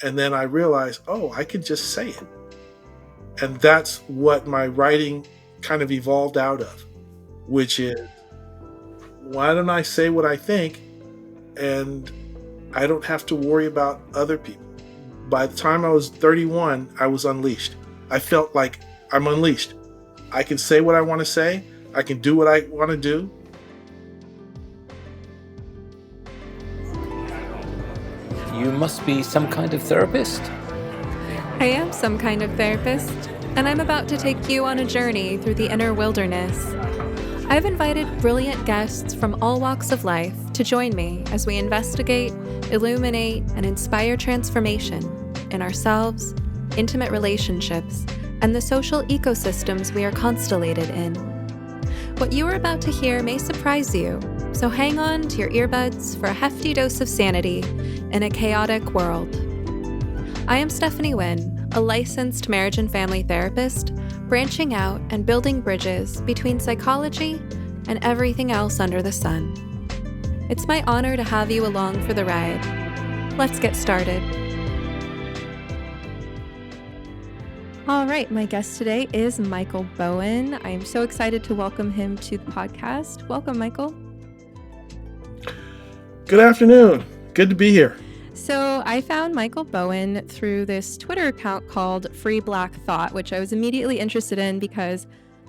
And then I realized, oh, I could just say it. And that's what my writing kind of evolved out of, which is, why don't I say what I think and I don't have to worry about other people? By the time I was 31, I was unleashed. I felt like I'm unleashed. I can say what I want to say. I can do what I want to do. You must be some kind of therapist. I am some kind of therapist, and I'm about to take you on a journey through the inner wilderness. I've invited brilliant guests from all walks of life to join me as we investigate, illuminate, and inspire transformation in ourselves, intimate relationships, and the social ecosystems we are constellated in. What you are about to hear may surprise you, so hang on to your earbuds for a hefty dose of sanity in a chaotic world. I am Stephanie Wynn, a licensed marriage and family therapist, branching out and building bridges between psychology and everything else under the sun. It's my honor to have you along for the ride. Let's get started. All right, my guest today is Michael Bowen. I am so excited to welcome him to the podcast. Welcome, Michael. Good afternoon. Good to be here. So I found Michael Bowen through this Twitter account called Free Black Thought, which I was immediately interested in because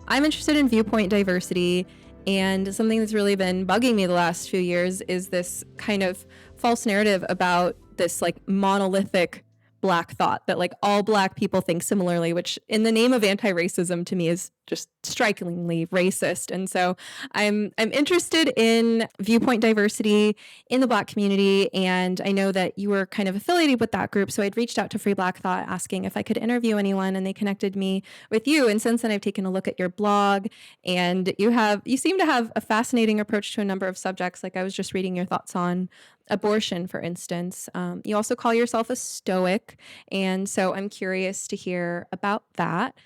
I'm interested in viewpoint diversity, and something that's really been bugging me the last few years is this kind of false narrative about this like monolithic Black thought that like all Black people think similarly, which in the name of anti-racism to me is just strikingly racist. And so I'm interested in viewpoint diversity in the Black community, and I know that you were kind of affiliated with that group, so I'd reached out to Free Black Thought asking if I could interview anyone, and they connected me with you. And since then I've taken a look at your blog, and you seem to have a fascinating approach to a number of subjects. Like I was just reading your thoughts on abortion, for instance. You also call yourself a Stoic, and so I'm curious to hear about that.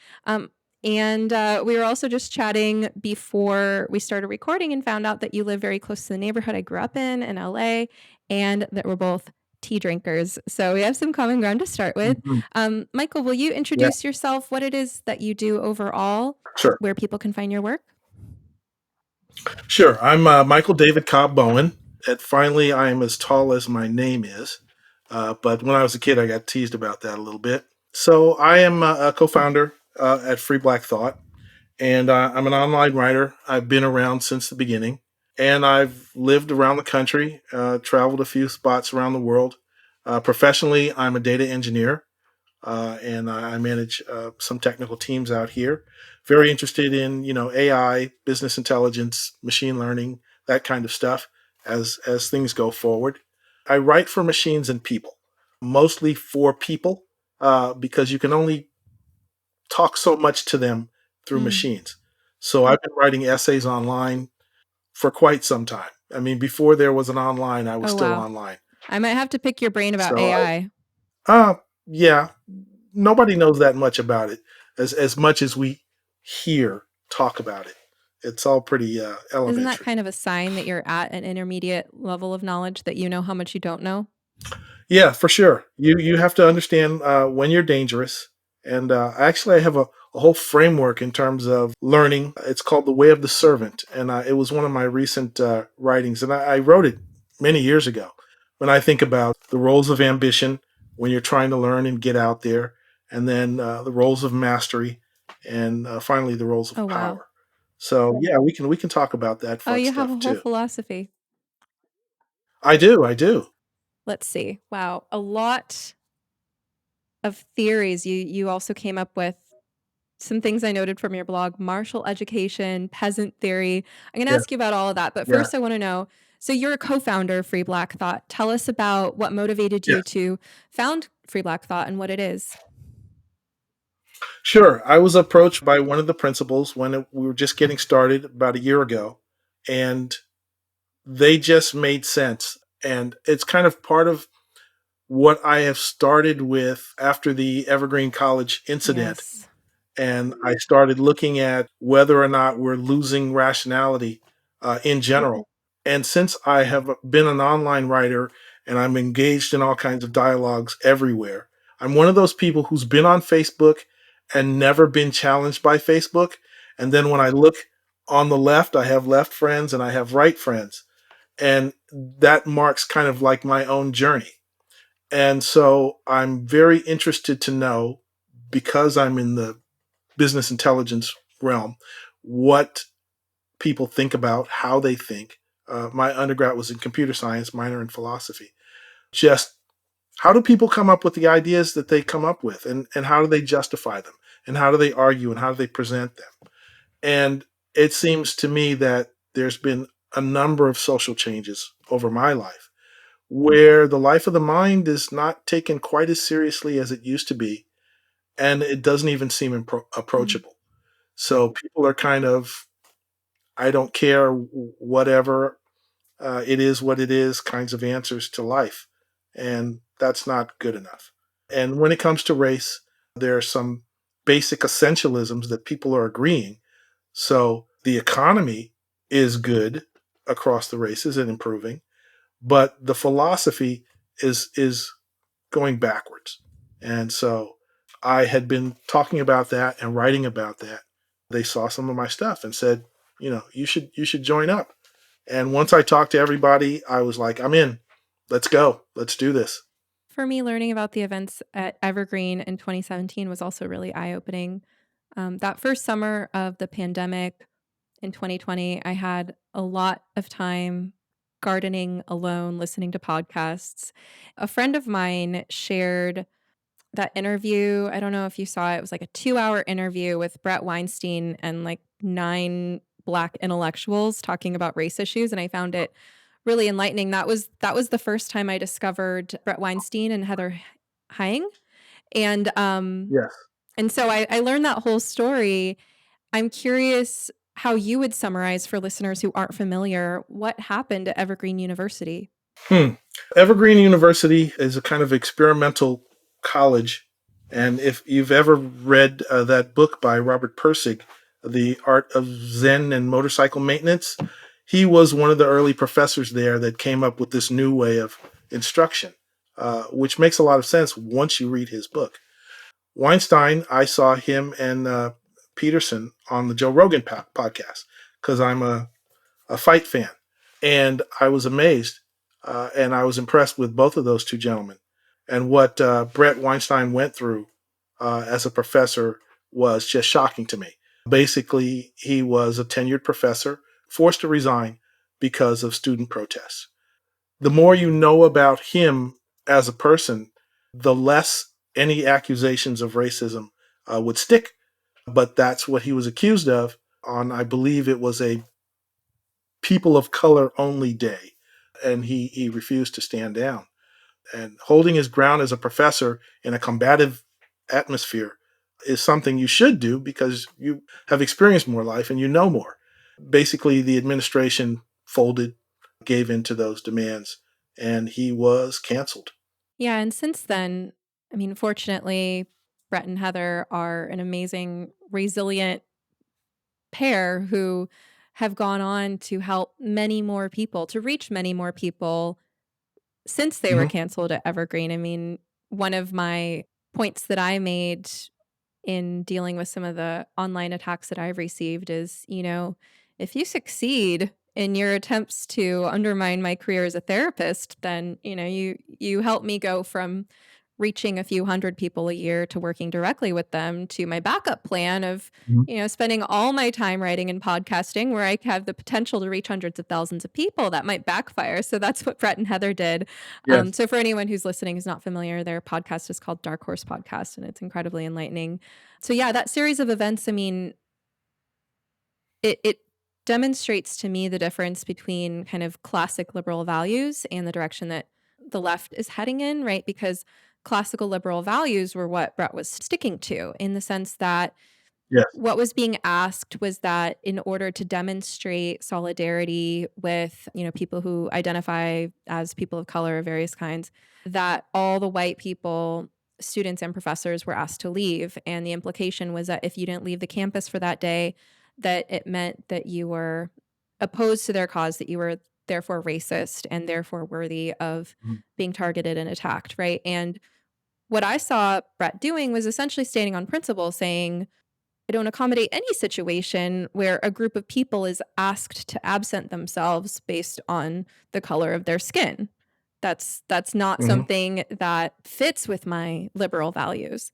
And we were also just chatting before we started recording and found out that you live very close to the neighborhood I grew up in LA, and that we're both tea drinkers. So we have some common ground to start with. Mm-hmm. Michael, will you introduce yourself, what it is that you do overall, Sure. where people can find your work? Sure. I'm Michael David Cobb Bowen. Finally, I am as tall as my name is. But when I was a kid, I got teased about that a little bit. So I am a co-founder at Free Black Thought, and I'm an online writer. I've been around since the beginning, and I've lived around the country, traveled a few spots around the world. Professionally, I'm a data engineer, and I manage some technical teams out here. Very interested in AI, business intelligence, machine learning, that kind of stuff as things go forward. I write for machines and people, mostly for people, because you can only talk so much to them through machines. So I've been writing essays online for quite some time. I mean, before there was an online, I was still online. I might have to pick your brain about AI. Yeah. Nobody knows that much about it, as much as we hear talk about it. It's all pretty elementary. Isn't that kind of a sign that you're at an intermediate level of knowledge, that you know how much you don't know? Yeah, for sure. You have to understand when you're dangerous. And actually, I have a whole framework in terms of learning. It's called The Way of the Servant. And it was one of my recent writings. And I wrote it many years ago. When I think about the roles of ambition when you're trying to learn and get out there, and then the roles of mastery, and finally the roles of power. Wow. So yeah, we can talk about that fun stuff too. Oh, you have a whole philosophy. I do. Let's see. Wow. A lot of theories. You also came up with some things I noted from your blog: martial education, peasant theory. I'm going to ask you about all of that. But first I want to know, so you're a co-founder of Free Black Thought. Tell us about what motivated you to found Free Black Thought and what it is. Sure. I was approached by one of the principals when we were just getting started about a year ago, and they just made sense. And it's kind of part of what I have started with after the Evergreen College incident. Yes. And I started looking at whether or not we're losing rationality in general. And since I have been an online writer and I'm engaged in all kinds of dialogues everywhere. I'm one of those people who's been on Facebook and never been challenged by Facebook. And then when I look on the left, I have left friends and I have right friends. And that marks kind of like my own journey. And so I'm very interested to know, because I'm in the business intelligence realm, what people think about, how they think. My undergrad was in computer science, minor in philosophy. Just how do people come up with the ideas that they come up with, and how do they justify them, and how do they argue, and how do they present them? And it seems to me that there's been a number of social changes over my life where the life of the mind is not taken quite as seriously as it used to be, and it doesn't even seem Mm. approachable. So people are kind of, I don't care, whatever, it is what it is kinds of answers to life. And that's not good enough. And when it comes to race, there are some basic essentialisms that people are agreeing. So the economy is good across the races and improving, but the philosophy is going backwards. And so I had been talking about that and writing about that. They saw some of my stuff and said, you should join up. And once I talked to everybody, I was like, I'm in. Let's go. Let's do this. For me, learning about the events at Evergreen in 2017 was also really eye opening. That first summer of the pandemic in 2020, I had a lot of time gardening alone, listening to podcasts. A friend of mine shared that interview. I don't know if you saw it. It was like a 2-hour interview with Brett Weinstein and like 9 Black intellectuals talking about race issues. And I found it really enlightening. That was the first time I discovered Brett Weinstein and Heather Heying. And Yes. and so I learned that whole story. I'm curious how you would summarize for listeners who aren't familiar what happened at Evergreen University. Hmm. Evergreen University is a kind of experimental college. And if you've ever read that book by Robert Pirsig, The Art of Zen and Motorcycle Maintenance, he was one of the early professors there that came up with this new way of instruction, which makes a lot of sense once you read his book. Weinstein, I saw him and Peterson on the Joe Rogan podcast because I'm a fight fan. And I was amazed and I was impressed with both of those two gentlemen. And what Brett Weinstein went through as a professor was just shocking to me. Basically, he was a tenured professor, forced to resign because of student protests. The more you know about him as a person, the less any accusations of racism would stick. But that's what he was accused of on, I believe it was a people of color only day. And he refused to stand down. And holding his ground as a professor in a combative atmosphere is something you should do because you have experienced more life and you know more. Basically, the administration folded, gave in to those demands, and he was canceled. Yeah, and since then, I mean, fortunately, Brett and Heather are an amazing, resilient pair who have gone on to help many more people, to reach many more people since they were Mhm. canceled at Evergreen. I mean, one of my points that I made in dealing with some of the online attacks that I've received is, if you succeed in your attempts to undermine my career as a therapist, then, you help me go from reaching a few hundred people a year to working directly with them to my backup plan of, Mhm. spending all my time writing and podcasting where I have the potential to reach hundreds of thousands of people. That might backfire. So that's what Brett and Heather did. Yes. So for anyone who's listening who's not familiar, their podcast is called Dark Horse Podcast, and it's incredibly enlightening. So yeah, that series of events, I mean, it demonstrates to me the difference between kind of classic liberal values and the direction that the left is heading in, right? Because classical liberal values were what Brett was sticking to in the sense that Yes. what was being asked was that in order to demonstrate solidarity with, people who identify as people of color of various kinds, that all the white people, students and professors were asked to leave. And the implication was that if you didn't leave the campus for that day, that it meant that you were opposed to their cause, that you were therefore racist and therefore worthy of Mhm. being targeted and attacked, right? And what I saw Brett doing was essentially standing on principle, saying, I don't accommodate any situation where a group of people is asked to absent themselves based on the color of their skin. That's not Mhm. something that fits with my liberal values.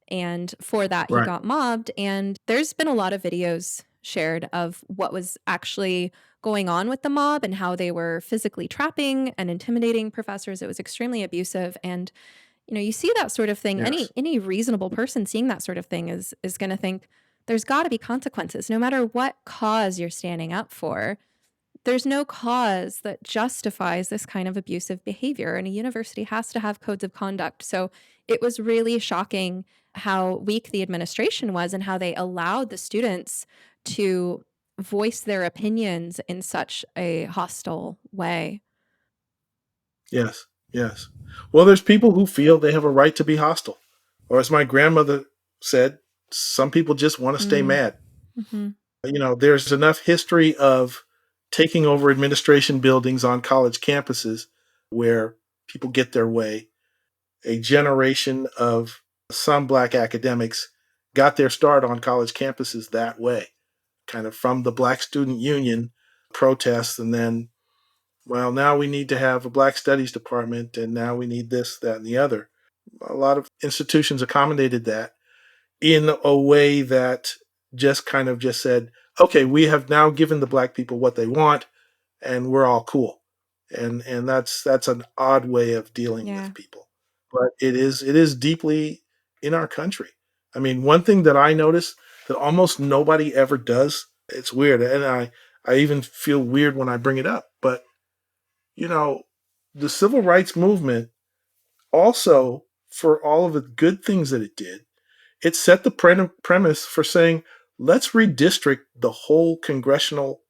And for that, he Right. got mobbed. And there's been a lot of videos shared of what was actually going on with the mob and how they were physically trapping and intimidating professors. It was extremely abusive. And you see that sort of thing. Yes. Any reasonable person seeing that sort of thing is going to think there's got to be consequences, no matter what cause you're standing up for. There's no cause that justifies this kind of abusive behavior, and a university has to have codes of conduct. So it was really shocking how weak the administration was and how they allowed the students to voice their opinions in such a hostile way. Yes. Yes. Well, there's people who feel they have a right to be hostile. Or as my grandmother said, some people just want to stay Mm, mad. hmm. There's enough history of taking over administration buildings on college campuses where people get their way. A generation of some black academics got their start on college campuses that way, kind of from the Black Student Union protests. And then, well, now we need to have a Black Studies department, and now we need this, that, and the other. A lot of institutions accommodated that in a way that just kind of just said, okay, we have now given the Black people what they want, and we're all cool. And that's an odd way of dealing Yeah. with people, but it is deeply in our country. I mean, one thing that I notice that almost nobody ever does, it's weird, and I even feel weird when I bring it up, but you know the civil rights movement also, for all of the good things that it did, it set the premise for saying, let's redistrict the whole congressional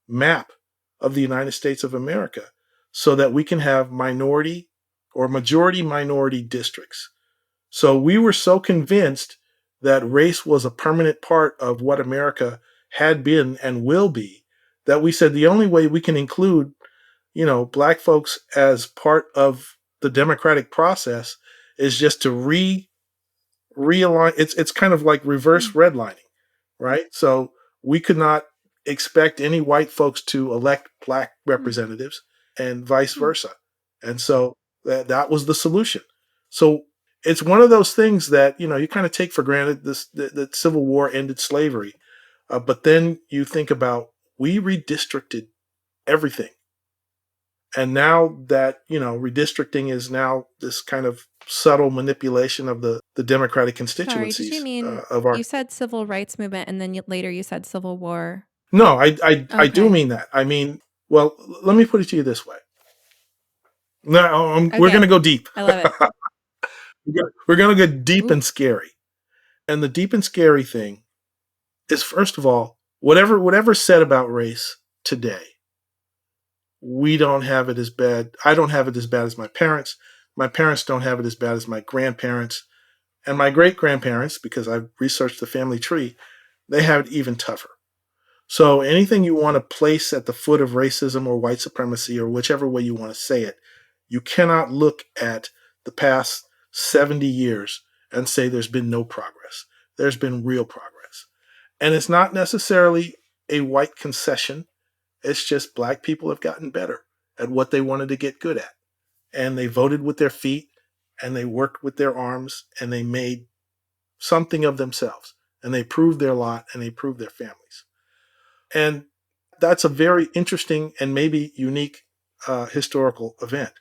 map of the United States of America so that we can have minority or majority minority districts. So we were so convinced that race was a permanent part of what America had been and will be that we said the only way we can include, black folks as part of the democratic process is just to realign. It's kind of like reverse Mm. redlining, right? So we could not expect any white folks to elect black Mm. representatives and vice Mm. versa. And so that was the solution. So it's one of those things that you kind of take for granted. That Civil War ended slavery, but then you think about we redistricted everything, and now that redistricting is now this kind of subtle manipulation of the democratic Sorry, did you constituencies mean of our. you said civil rights movement and then later you said civil war? No, I do Okay. mean that. I mean, well, let me put it to you this way. No, we're going to Okay. go deep. I love it. We're going to go deep Ooh. and scary. And the deep and scary thing is, first of all, whatever's said about race today, we don't have it as bad. I don't have it as bad as my parents. My parents don't have it as bad as my grandparents. And my great grandparents, because I've researched the family tree, they have it even tougher. So anything you want to place at the foot of racism or white supremacy or whichever way you want to say it, you cannot look at the past 70 years and say there's been no progress. There's been real progress. And it's not necessarily a white concession. It's just black people have gotten better at what they wanted to get good at. And they voted with their feet and they worked with their arms and they made something of themselves and they proved their lot and they proved their families. And that's a very interesting and maybe unique historical event.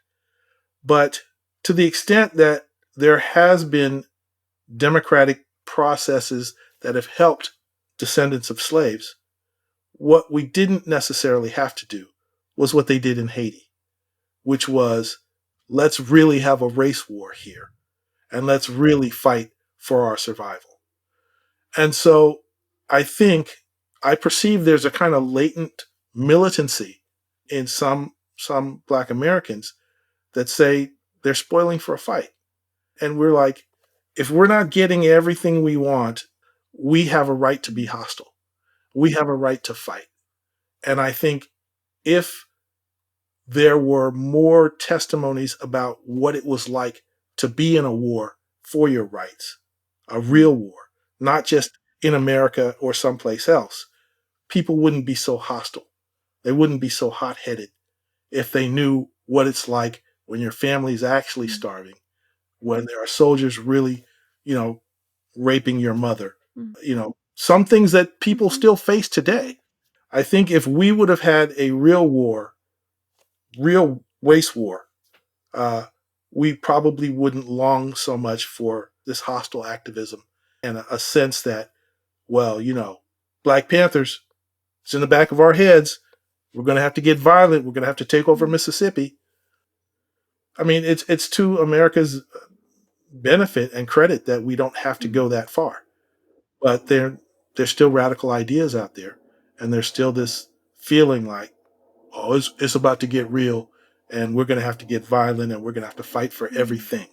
But to the extent that there has been democratic processes that have helped descendants of slaves, what we didn't necessarily have to do was what they did in Haiti, which was let's really have a race war here and let's really fight for our survival. And so I perceive there's a kind of latent militancy in some black Americans that say they're spoiling for a fight. And we're like, if we're not getting everything we want, we have a right to be hostile. We have a right to fight. And I think if there were more testimonies about what it was like to be in a war for your rights, a real war, not just in America or someplace else. People wouldn't be so hostile. They wouldn't be so hot headed if they knew what it's like when your family is actually starving, when there are soldiers really, you know, raping your mother, some things that people still face today. I think if we would have had a real war, real race war, uh, we probably wouldn't long so much for this hostile activism and a sense that, well, Black Panthers, it's in the back of our heads. We're going to have to get violent. We're going to have to take over Mississippi. I mean, it's to America's benefit and credit that we don't have to go that far. But there's still radical ideas out there, and there's still this feeling like, oh, it's about to get real, and we're going to have to get violent, and we're going to have to fight for everything.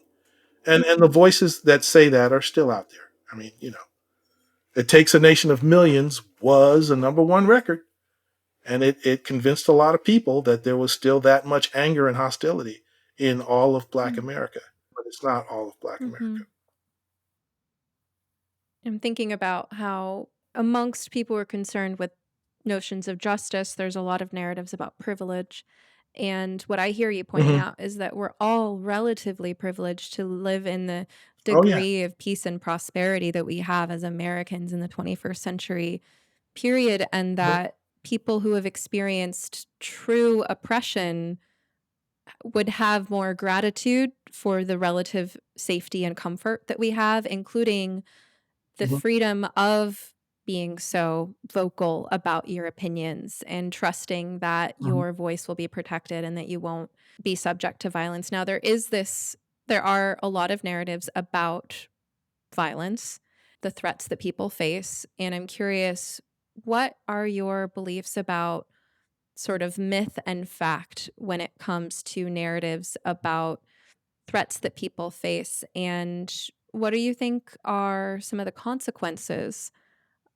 And the voices that say that are still out there. I mean, It Takes a Nation of Millions was a number one record, and it convinced a lot of people that there was still that much anger and hostility in all of Black America. But it's not all of Black America. I'm thinking about how amongst people who are concerned with notions of justice, there's a lot of narratives about privilege. And what I hear you pointing out is that we're all relatively privileged to live in the Oh yeah. degree of peace and prosperity that we have as Americans in the 21st century period, and that people who have experienced true oppression would have more gratitude for the relative safety and comfort that we have, including the freedom of being so vocal about your opinions and trusting that your voice will be protected and that you won't be subject to violence. Now, there are a lot of narratives about violence, the threats that people face. And I'm curious, what are your beliefs about sort of myth and fact when it comes to narratives about threats that people face? And what do you think are some of the consequences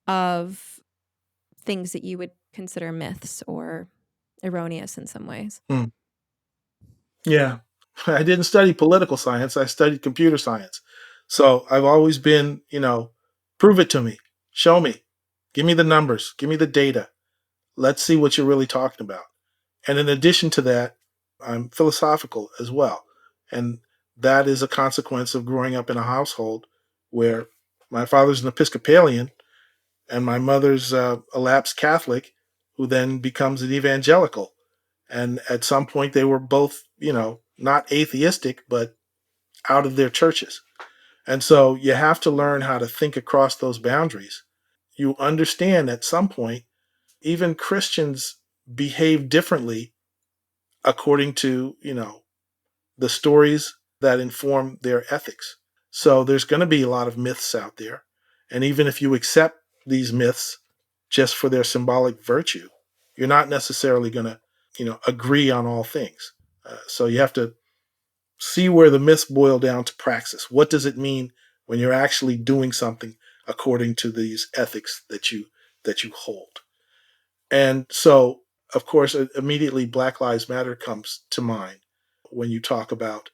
of things that you would consider myths or erroneous in some ways? Yeah. I didn't study political science. I studied computer science. So I've always been, prove it to me. Show me. Give me the numbers. Give me the data. Let's see what you're really talking about. And in addition to that, I'm philosophical as well. And that is a consequence of growing up in a household where my father's an Episcopalian and my mother's a lapsed Catholic who then becomes an evangelical. And at some point, they were both, not atheistic, but out of their churches. And so you have to learn how to think across those boundaries. You understand at some point, even Christians behave differently according to, the stories that inform their ethics. So there's going to be a lot of myths out there. And even if you accept these myths just for their symbolic virtue, you're not necessarily going to, agree on all things. So you have to see where the myths boil down to praxis. What does it mean when you're actually doing something according to these ethics that you hold? And so, of course, immediately Black Lives Matter comes to mind when you talk about,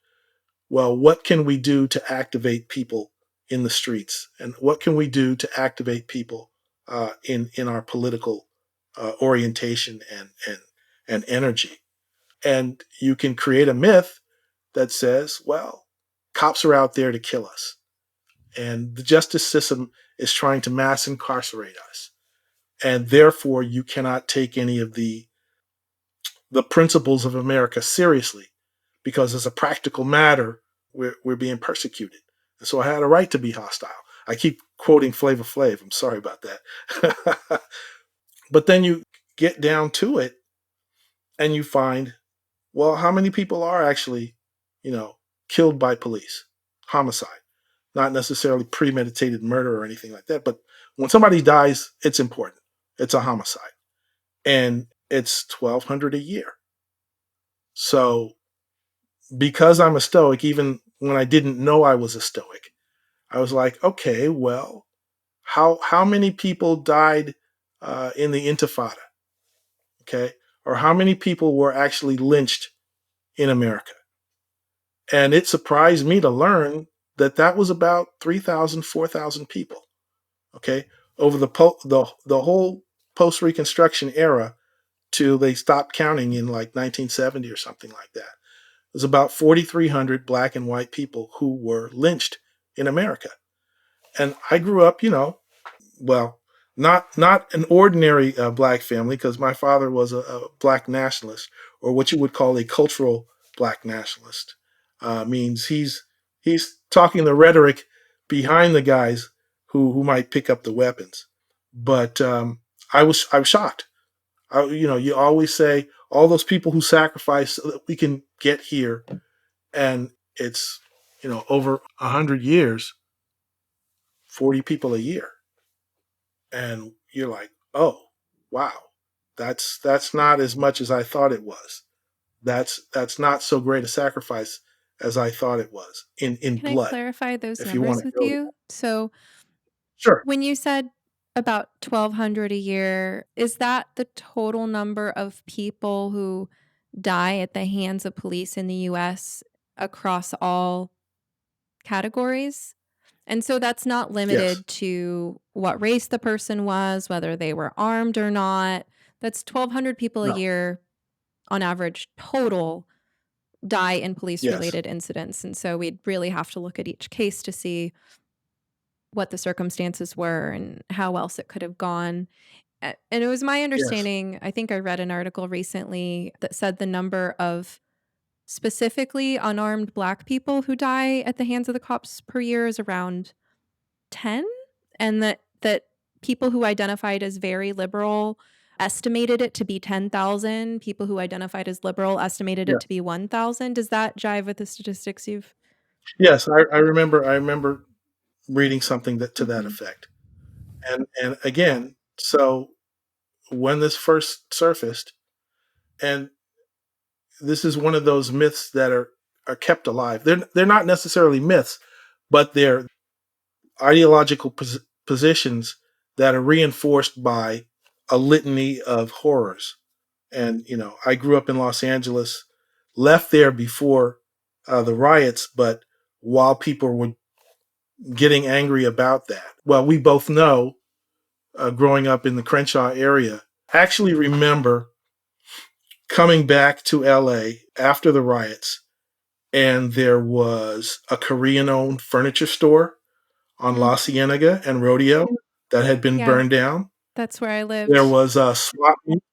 well, what can we do to activate people in the streets, and what can we do to activate people in our political orientation and energy? And you can create a myth that says, well, cops are out there to kill us, and the justice system is trying to mass incarcerate us, and therefore you cannot take any of the principles of America seriously, because as a practical matter, we're being persecuted. And so I had a right to be hostile. I keep quoting Flavor Flav. I'm sorry about that. But then you get down to it and you find, well, how many people are actually, killed by police? Homicide. Not necessarily premeditated murder or anything like that. But when somebody dies, it's important. It's a homicide. And it's 1,200 a year. So because I'm a Stoic, even when I didn't know I was a Stoic, I was like, okay, well, how many people died in the Intifada? Okay, or how many people were actually lynched in America. And it surprised me to learn that that was about 3,000, 4,000 people. Okay, over the whole post-Reconstruction era till they stopped counting in like 1970 or something like that. It was about 4,300 black and white people who were lynched in America. And I grew up, well, not an ordinary black family, because my father was a black nationalist, or what you would call a cultural black nationalist. Means he's talking the rhetoric behind the guys who might pick up the weapons. But I was shocked. You always say all those people who sacrificed so that we can get here, and it's over 100 years, 40 people a year, and you're like, oh, wow, that's not as much as I thought it was. That's not so great a sacrifice as I thought it was in Can I blood. clarify those If you want numbers to with go there. you? So, Sure. when you said about 1,200 a year, is that the total number of people who die at the hands of police in the US across all categories? And so that's not Yes. limited to what race the person was, whether they were armed or not. That's 1,200 people a No. year on average total die in police Yes. related incidents. And so we'd really have to look at each case to see what the circumstances were and how else it could have gone. And it was my Yes. understanding, I think I read an article recently that said the number of specifically unarmed black people who die at the hands of the cops per year is around 10, and that people who identified as very liberal estimated it to be 10,000. People who identified as liberal estimated it to Yes. be 1,000. Does that jive with the statistics you've? Yes. I remember reading something to that Mhm. effect. And again, so when this first surfaced, and this is one of those myths that are kept alive. They're not necessarily myths, but they're ideological positions that are reinforced by a litany of horrors. And I grew up in Los Angeles, left there before the riots, but while people were getting angry about that. Well, we both know, growing up in the Crenshaw area, I actually remember coming back to LA after the riots, and there was a Korean owned furniture store on Mm. La Cienega and Rodeo that had been Yeah, burned down. that's where I There lived. was a swap meet.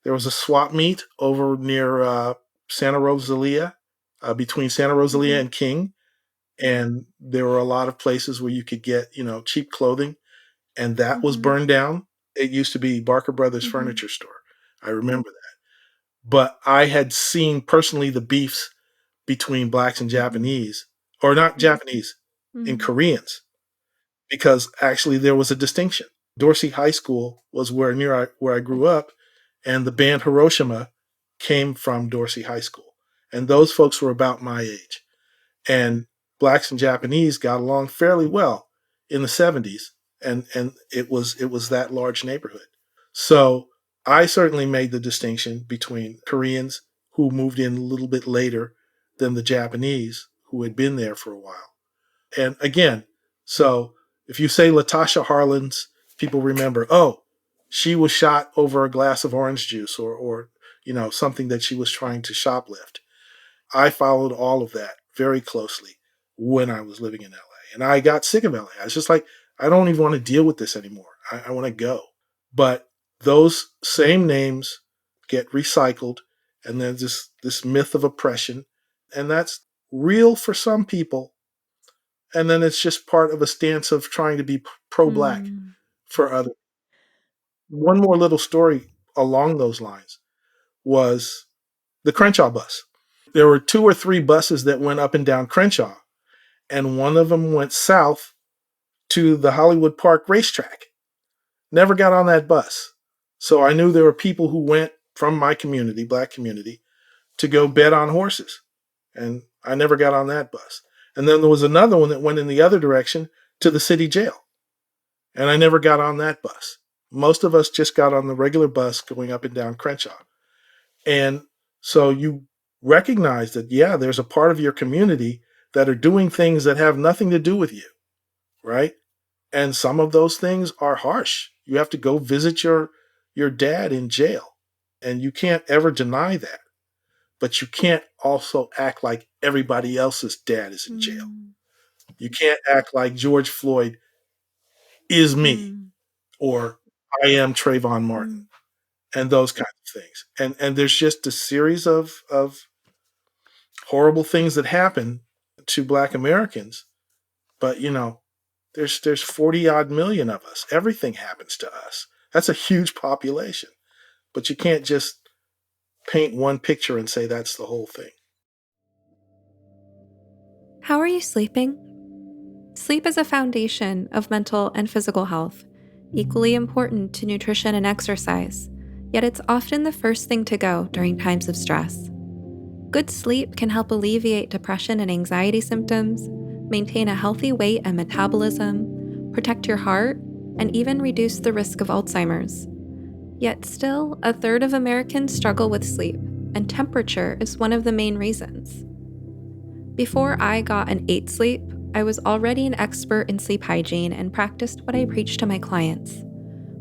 There was a swap meet over near Santa Rosalia, between Santa Rosalia Mhm. and King, and there were a lot of places where you could get cheap clothing, and that was Mhm. burned down. It used to be Barker Brothers Mhm. Furniture Store. I remember that. But I had seen personally the beefs between blacks and Mhm. Japanese, or not Japanese, and Mhm. Koreans, because actually there was a distinction. Dorsey High School was where I grew up, and the band Hiroshima came from Dorsey High School, and those folks were about my age. And blacks and Japanese got along fairly well in the 70s, and it was that large neighborhood. So I certainly made the distinction between Koreans who moved in a little bit later than the Japanese who had been there for a while. And again, so if you say Latasha Harlins, people remember, oh, she was shot over a glass of orange juice, or something that she was trying to shoplift. I followed all of that very closely when I was living in LA. And I got sick of LA. I was just like, I don't even want to deal with this anymore. I want to go. But those same names get recycled, and then this myth of oppression. And that's real for some people. And then it's just part of a stance of trying to be pro black Mm. for others. One more little story along those lines was the Crenshaw bus. There were two or three buses that went up and down Crenshaw, and one of them went south to the Hollywood Park racetrack. Never got on that bus. So I knew there were people who went from my community, black community, to go bet on horses. And I never got on that bus. And then there was another one that went in the other direction to the city jail. And I never got on that bus. Most of us just got on the regular bus going up and down Crenshaw. And so you recognize that, yeah, there's a part of your community that are doing things that have nothing to do with you, right? And some of those things are harsh. You have to go visit your dad in jail, and you can't ever deny that. But you can't also act like everybody else's dad is in jail. You can't act like George Floyd is me or I am Trayvon Martin and those kinds of things. And there's just a series of horrible things that happen to Black Americans. But there's 40 odd million of us. Everything happens to us. That's a huge population. But you can't just paint one picture and say that's the whole thing. How are you sleeping? Sleep is a foundation of mental and physical health, equally important to nutrition and exercise, yet it's often the first thing to go during times of stress. Good sleep can help alleviate depression and anxiety symptoms, maintain a healthy weight and metabolism, protect your heart, and even reduce the risk of Alzheimer's. Yet still, a third of Americans struggle with sleep, and temperature is one of the main reasons. Before I got an 8 sleep, I was already an expert in sleep hygiene and practiced what I preached to my clients.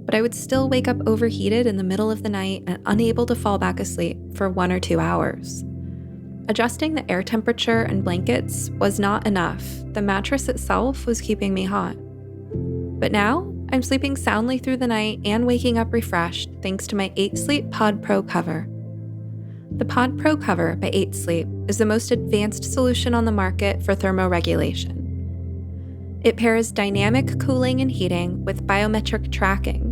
But I would still wake up overheated in the middle of the night and unable to fall back asleep for 1 or 2 hours. Adjusting the air temperature and blankets was not enough. The mattress itself was keeping me hot. But now, I'm sleeping soundly through the night and waking up refreshed thanks to my 8 Sleep Pod Pro cover. The Pod Pro cover by 8 Sleep is the most advanced solution on the market for thermoregulation. It pairs dynamic cooling and heating with biometric tracking.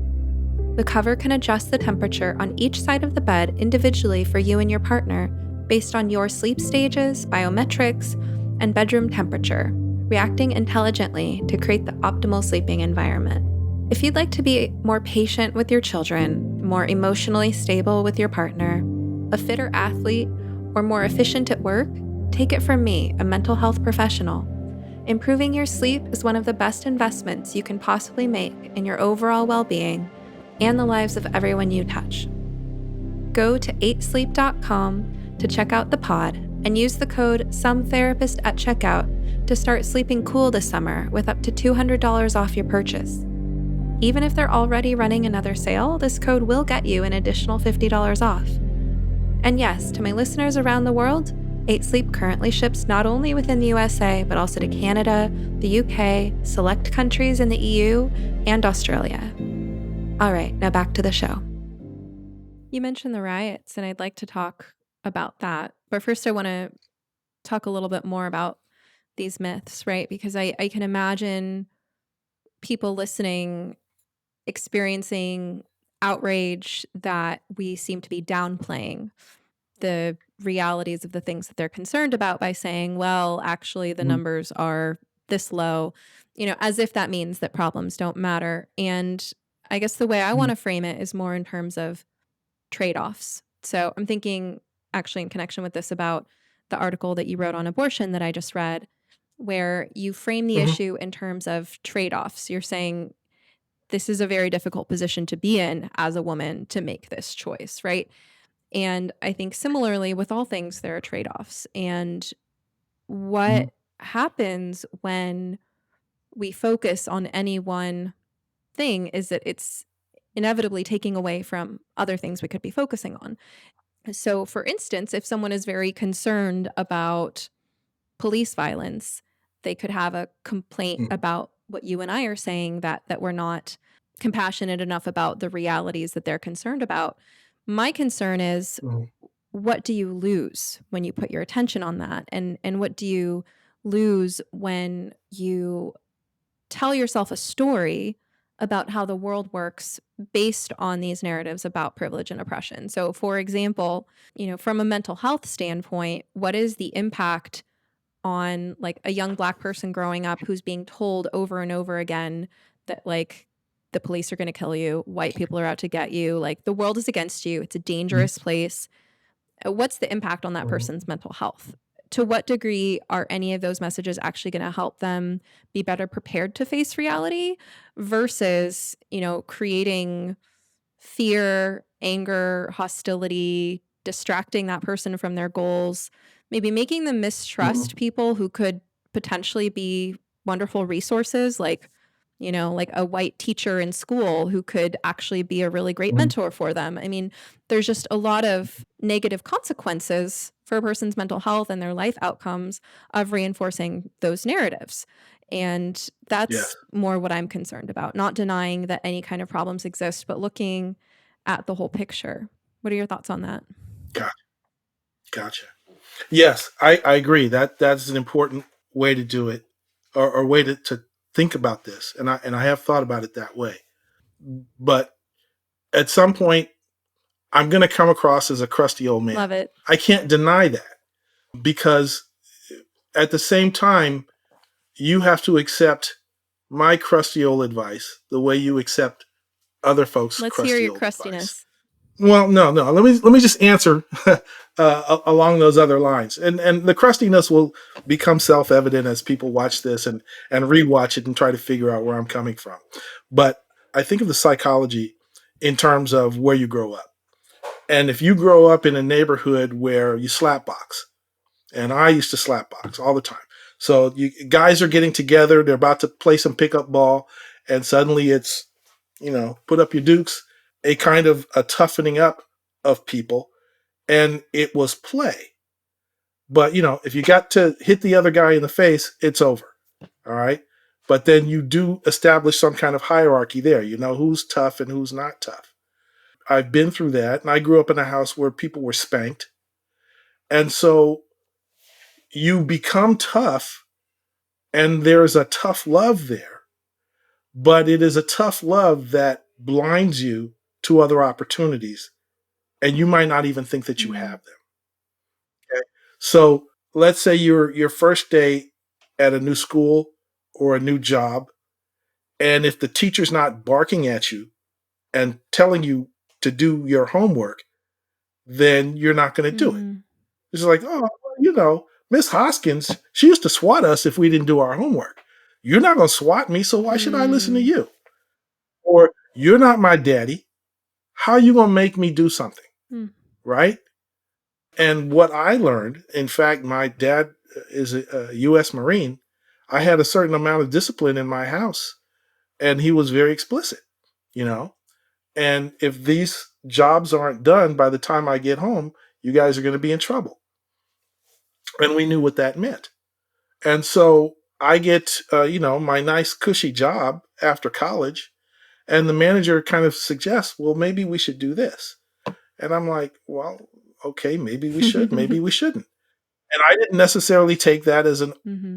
The cover can adjust the temperature on each side of the bed individually for you and your partner based on your sleep stages, biometrics, and bedroom temperature, reacting intelligently to create the optimal sleeping environment. If you'd like to be more patient with your children, more emotionally stable with your partner, a fitter athlete, or more efficient at work, take it from me, a mental health professional. Improving your sleep is one of the best investments you can possibly make in your overall well-being and the lives of everyone you touch. Go to 8sleep.com to check out the pod and use the code SOMETHERAPIST at checkout to start sleeping cool this summer with up to $200 off your purchase. Even if they're already running another sale, this code will get you an additional $50 off. And yes, to my listeners around the world, 8 Sleep currently ships not only within the USA, but also to Canada, the UK, select countries in the EU, and Australia. All right, now back to the show. You mentioned the riots, and I'd like to talk about that. But first, I want to talk a little bit more about these myths, right? Because I can imagine people listening experiencing outrage that we seem to be downplaying the realities of the things that they're concerned about by saying, well, actually, the numbers are this low, as if that means that problems don't matter. And I guess the way I want to frame it is more in terms of trade-offs. So I'm thinking actually in connection with this about the article that you wrote on abortion that I just read, where you frame the issue in terms of trade-offs. You're saying this is a very difficult position to be in as a woman to make this choice, right? And I think similarly with all things, there are trade-offs. And what happens when we focus on any one thing is that it's inevitably taking away from other things we could be focusing on. So, for instance, if someone is very concerned about police violence, they could have a complaint about what you and I are saying, that we're not compassionate enough about the realities that they're concerned about. My concern is, what do you lose when you put your attention on that? And what do you lose when you tell yourself a story about how the world works based on these narratives about privilege and oppression? So, for example, from a mental health standpoint, what is the impact on like a young Black person growing up who's being told over and over again that like the police are going to kill you, white people are out to get you, like the world is against you, it's a dangerous place. What's the impact on that person's mental health to what degree are any of those messages actually going to help them be better prepared to face reality versus, creating fear, anger, hostility, distracting that person from their goals, maybe making them mistrust people who could potentially be wonderful resources, like a white teacher in school who could actually be a really great mentor for them. I mean, there's just a lot of negative consequences for a person's mental health and their life outcomes of reinforcing those narratives. And that's Yes. more what I'm concerned about, not denying that any kind of problems exist, but looking at the whole picture. What are your thoughts on that? Gotcha. Yes, I agree. That's an important way to do it, or way to think about this. And I have thought about it that way. But at some point, I'm going to come across as a crusty old man. Love it. I can't deny that, because at the same time, you have to accept my crusty old advice the way you accept other folks' Let's crusty hear your old crustiness. advice. Well, no. Let me just answer along those other lines, and the crustiness will become self-evident as people watch this and rewatch it and try to figure out where I'm coming from. But I think of the psychology in terms of where you grow up, and if you grow up in a neighborhood where you slap box, and I used to slap box all the time. So you guys are getting together, they're about to play some pickup ball, and suddenly it's, put up your dukes, a kind of a toughening up of people, and it was play. But, if you got to hit the other guy in the face, it's over. All right. But then you do establish some kind of hierarchy there. You know who's tough and who's not tough. I've been through that, and I grew up in a house where people were spanked. And so you become tough, and there's a tough love there. But it is a tough love that blinds you to other opportunities, and you might not even think that you have them. Okay? So let's say your first day at a new school or a new job, and if the teacher's not barking at you and telling you to do your homework, then you're not going to do it. It's like, oh, Miss Hoskins, she used to swat us if we didn't do our homework. You're not going to swat me, so why should I listen to you? Or you're not my daddy. How are you going to make me do something? Right? And what I learned, in fact, my dad is a U.S. Marine. I had a certain amount of discipline in my house, and he was very explicit, And if these jobs aren't done by the time I get home, you guys are going to be in trouble. And we knew what that meant. And so I get, my nice cushy job after college, and the manager kind of suggests, well, maybe we should do this. And I'm like, well, okay, maybe we should, maybe we shouldn't. And I didn't necessarily take that as an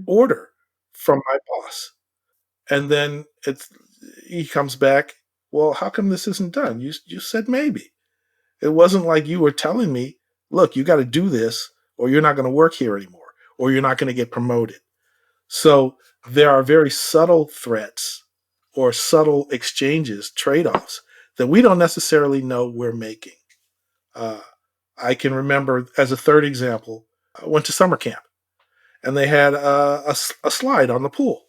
order from my boss. And then he comes back, well, how come this isn't done? You said maybe. It wasn't like you were telling me, look, you got to do this, or you're not going to work here anymore, or you're not going to get promoted. So there are very subtle threats or subtle exchanges, trade-offs, that we don't necessarily know we're making. I can remember, as a third example, I went to summer camp, and they had a slide on the pool.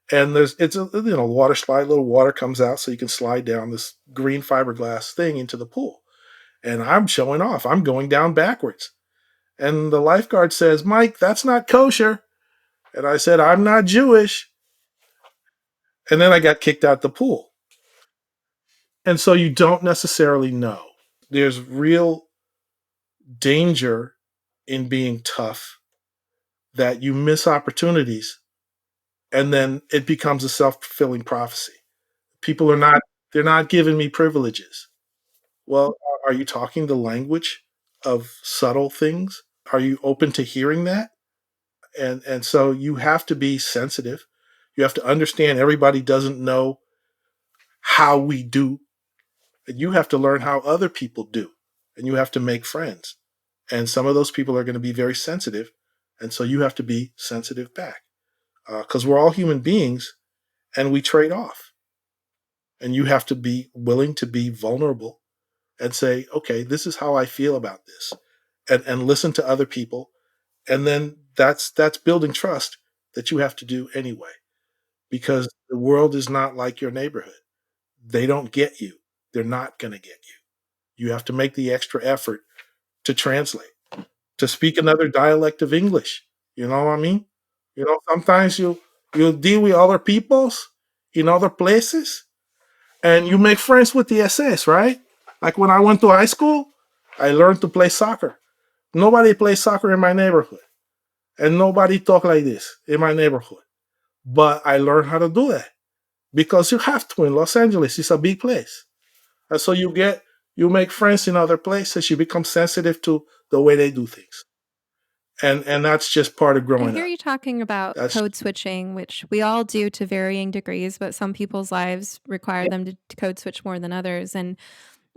And it's a water slide, little water comes out so you can slide down this green fiberglass thing into the pool. And I'm showing off. I'm going down backwards. And the lifeguard says, Mike, that's not kosher. And I said, I'm not Jewish. And then I got kicked out the pool. And so you don't necessarily know. There's real danger in being tough, that you miss opportunities, and then it becomes a self-fulfilling prophecy. People they're not giving me privileges. Well, are you talking the language of subtle things? Are you open to hearing that? And so you have to be sensitive. You have to understand everybody doesn't know how we do. You have to learn how other people do, and you have to make friends. And some of those people are going to be very sensitive, and so you have to be sensitive back, because we're all human beings, and we trade off. And you have to be willing to be vulnerable and say, okay, this is how I feel about this, and listen to other people And then that's building trust that you have to do anyway, because the world is not like your neighborhood. They don't get you. They're not going to get you. You have to make the extra effort to translate, to speak another dialect of English. You know what I mean? Sometimes you deal with other peoples in other places, and you make friends with the SS, right? Like when I went to high school, I learned to play soccer. Nobody plays soccer in my neighborhood, and nobody talk like this in my neighborhood. But I learned how to do that because you have to in Los Angeles. It's a big place, and so you make friends in other places. You become sensitive to the way they do things, and that's just part of I growing hear up. you talking about That's code switching, which we all do to varying degrees, but some people's lives require them to code switch more than others. And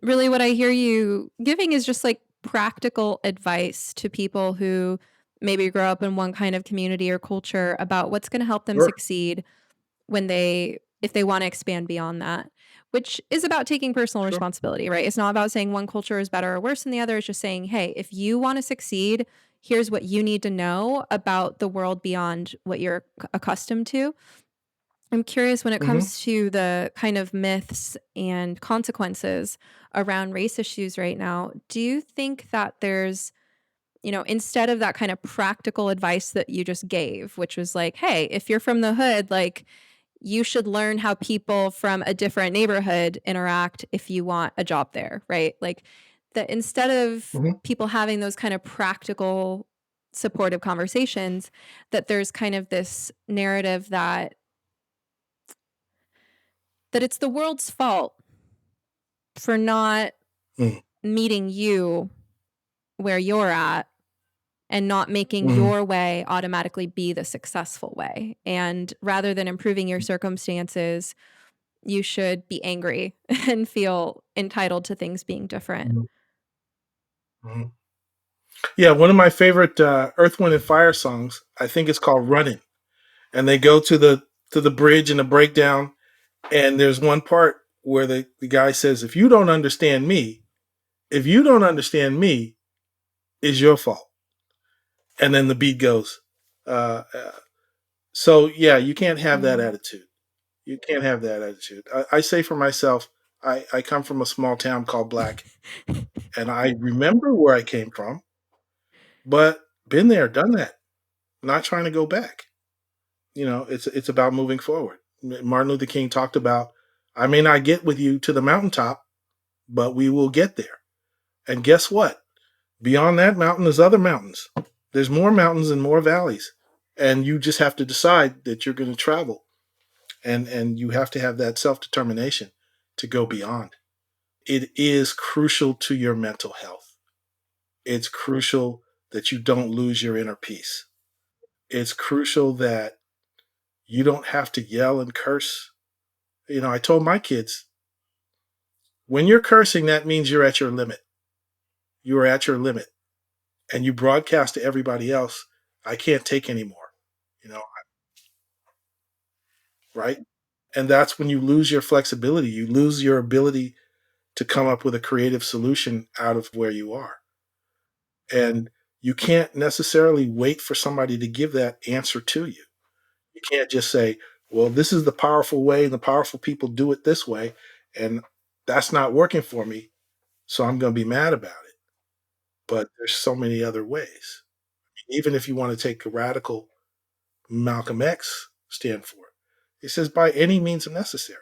really, what I hear you giving is just like practical advice to people who maybe grow up in one kind of community or culture about what's going to help them sure. succeed if they want to expand beyond that, which is about taking personal Sure. responsibility, right? It's not about saying one culture is better or worse than the other. It's just saying, hey, if you want to succeed, here's what you need to know about the world beyond what you're accustomed to. I'm curious when it Hmm. comes to the kind of myths and consequences around race issues right now. Do you think that there's, instead of that kind of practical advice that you just gave, which was like, hey, if you're from the hood, like you should learn how people from a different neighborhood interact if you want a job there, right? Like that instead of Hmm. people having those kind of practical supportive conversations, that there's kind of this narrative that it's the world's fault for not meeting you where you're at and not making Hmm. your way automatically be the successful way. And rather than improving your circumstances, you should be angry and feel entitled to things being different. Hmm. Yeah, one of my favorite Earth, Wind, and Fire songs, I think it's called "Running," and they go to the bridge and the breakdown, and there's one part where the guy says, if you don't understand me, it's your fault." And then the beat goes. So yeah, you can't have that Mm. attitude. You can't have that attitude. I say for myself, I come from a small town called Black, and I remember where I came from, but been there, done that. Not trying to go back. It's about moving forward. Martin Luther King talked about, I may not get with you to the mountaintop, but we will get there. And guess what? Beyond that mountain, there's other mountains. There's more mountains and more valleys. And you just have to decide that you're going to travel. And you have to have that self determination to go beyond. It is crucial to your mental health. It's crucial that you don't lose your inner peace. It's crucial that you don't have to yell and curse. I told my kids, when you're cursing, that means you're at your limit. You are at your limit. And you broadcast to everybody else, I can't take anymore. You know, right? And that's when you lose your flexibility. You lose your ability to come up with a creative solution out of where you are. And you can't necessarily wait for somebody to give that answer to you. You can't just say, well, this is the powerful way, and the powerful people do it this way, and that's not working for me, so I'm going to be mad about it. But there's so many other ways. Even if you want to take a radical Malcolm X stand for, it says by any means necessary.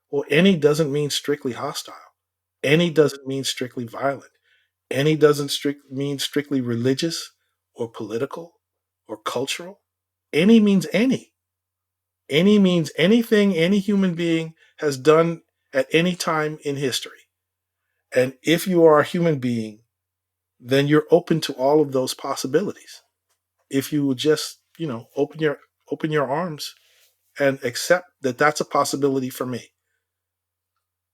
Well, any doesn't mean strictly hostile. Any doesn't mean strictly violent. Any doesn't mean strictly religious or political or cultural. Any means any. Any means anything any human being has done at any time in history. And if you are a human being, then you're open to all of those possibilities. If you would just, open your arms and accept that that's a possibility for me,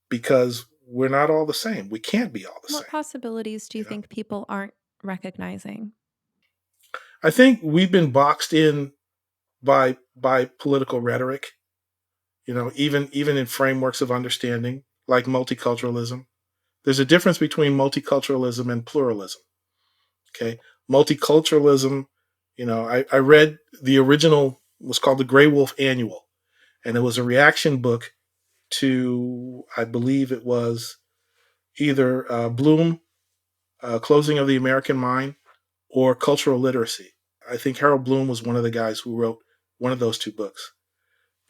because we're not all the same. We can't be all the What same, possibilities do you you know. think people aren't recognizing? I think we've been boxed in by political rhetoric, even in frameworks of understanding like multiculturalism. There's a difference between multiculturalism and pluralism. Okay. Multiculturalism I read the original was called the Gray Wolf Annual, and it was a reaction book to, I believe it was either Bloom, Closing of the American Mind, or Cultural Literacy. I think Harold Bloom was one of the guys who wrote one of those two books.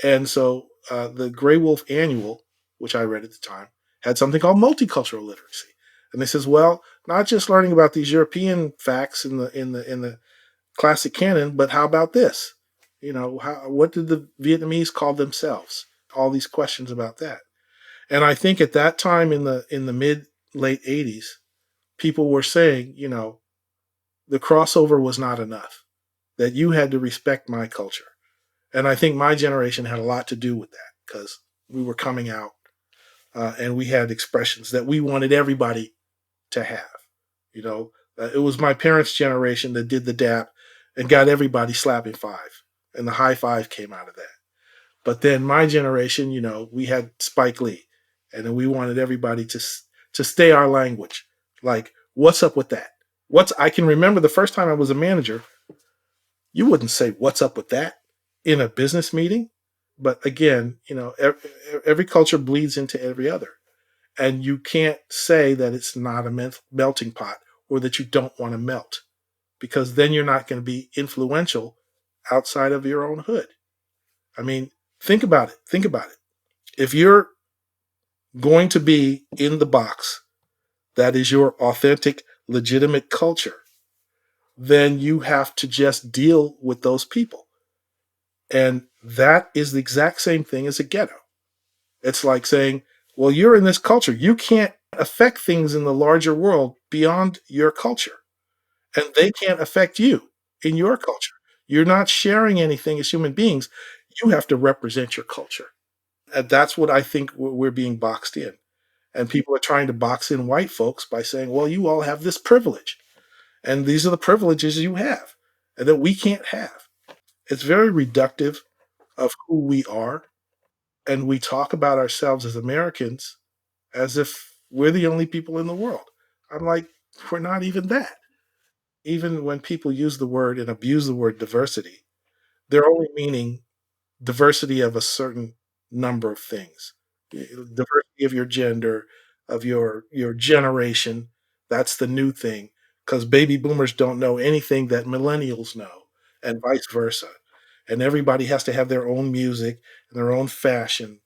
And so the Gray Wolf Annual, which I read at the time, had something called multicultural literacy. And they says, well, not just learning about these European facts in the classic canon, but how about this? What did the Vietnamese call themselves? All these questions about that. And I think at that time in the mid late 80s, people were saying, the crossover was not enough, that you had to respect my culture. And I think my generation had a lot to do with that because we were coming out and we had expressions that we wanted everybody to have. It was my parents' generation that did the dap and got everybody slapping five, and the high five came out of that. But then my generation, we had Spike Lee, and then we wanted everybody to stay our language. Like, what's up with that? I can remember the first time I was a manager, you wouldn't say what's up with that in a business meeting. But again, every culture bleeds into every other. And you can't say that it's not a melting pot or that you don't want to melt, because then you're not going to be influential outside of your own hood. I mean, think about it. Think about it. If you're going to be in the box that is your authentic, legitimate culture, then you have to just deal with those people. And that is the exact same thing as a ghetto. It's like saying, well, you're in this culture. You can't affect things in the larger world beyond your culture. And they can't affect you in your culture. You're not sharing anything as human beings. You have to represent your culture. And that's what I think we're being boxed in. And people are trying to box in white folks by saying, well, you all have this privilege. And these are the privileges you have and that we can't have. It's very reductive of who we are. And we talk about ourselves as Americans as if we're the only people in the world. I'm like, we're not even that. Even when people use the word and abuse the word diversity, they're only meaning diversity of a certain number of things. Diversity of your gender, of your generation. That's the new thing. Because baby boomers don't know anything that millennials know, and vice versa. And everybody has to have their own music and their own fashion.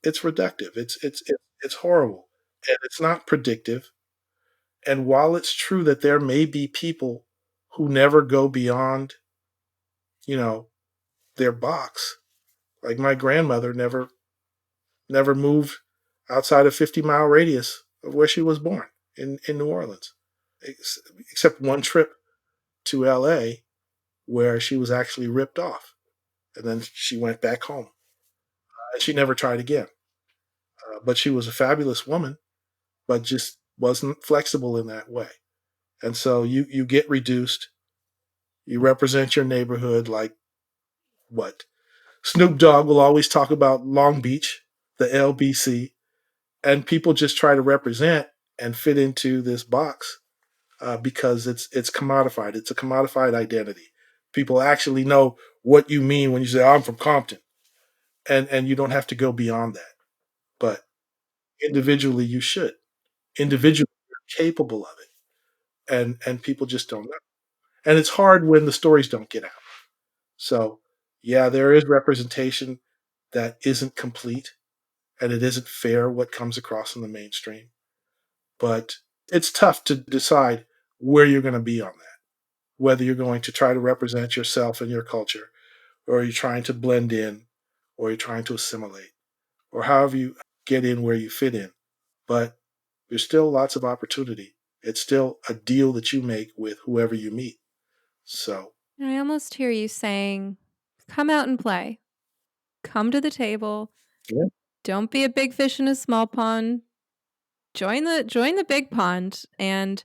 It's reductive. It's horrible, and it's not predictive. And while it's true that there may be people who never go beyond, you know, their box, like my grandmother never moved outside of 50-mile radius of where she was born in New Orleans, except one trip to LA where she was actually ripped off. And then she went back home. And she never tried again. But she was a fabulous woman, but just wasn't flexible in that way. And so you get reduced. You represent your neighborhood like what? Snoop Dogg will always talk about Long Beach, the LBC, and people just try to represent and fit into this box because it's commodified. It's a commodified identity. People actually know what you mean when you say, "I'm from Compton," and you don't have to go beyond that. But individually, you should. Individually, you're capable of it, and people just don't know. And it's hard when the stories don't get out. So, yeah, there is representation that isn't complete, and it isn't fair what comes across in the mainstream. But it's tough to decide where you're going to be on that. Whether you're going to try to represent yourself and your culture, or you're trying to blend in, or you're trying to assimilate, or however you get in where you fit in. But there's still lots of opportunity. It's still a deal that you make with whoever you meet. So, And I almost hear you saying, come out and play. Come to the table. yeah. Don't be a big fish in a small pond. Join the big pond. And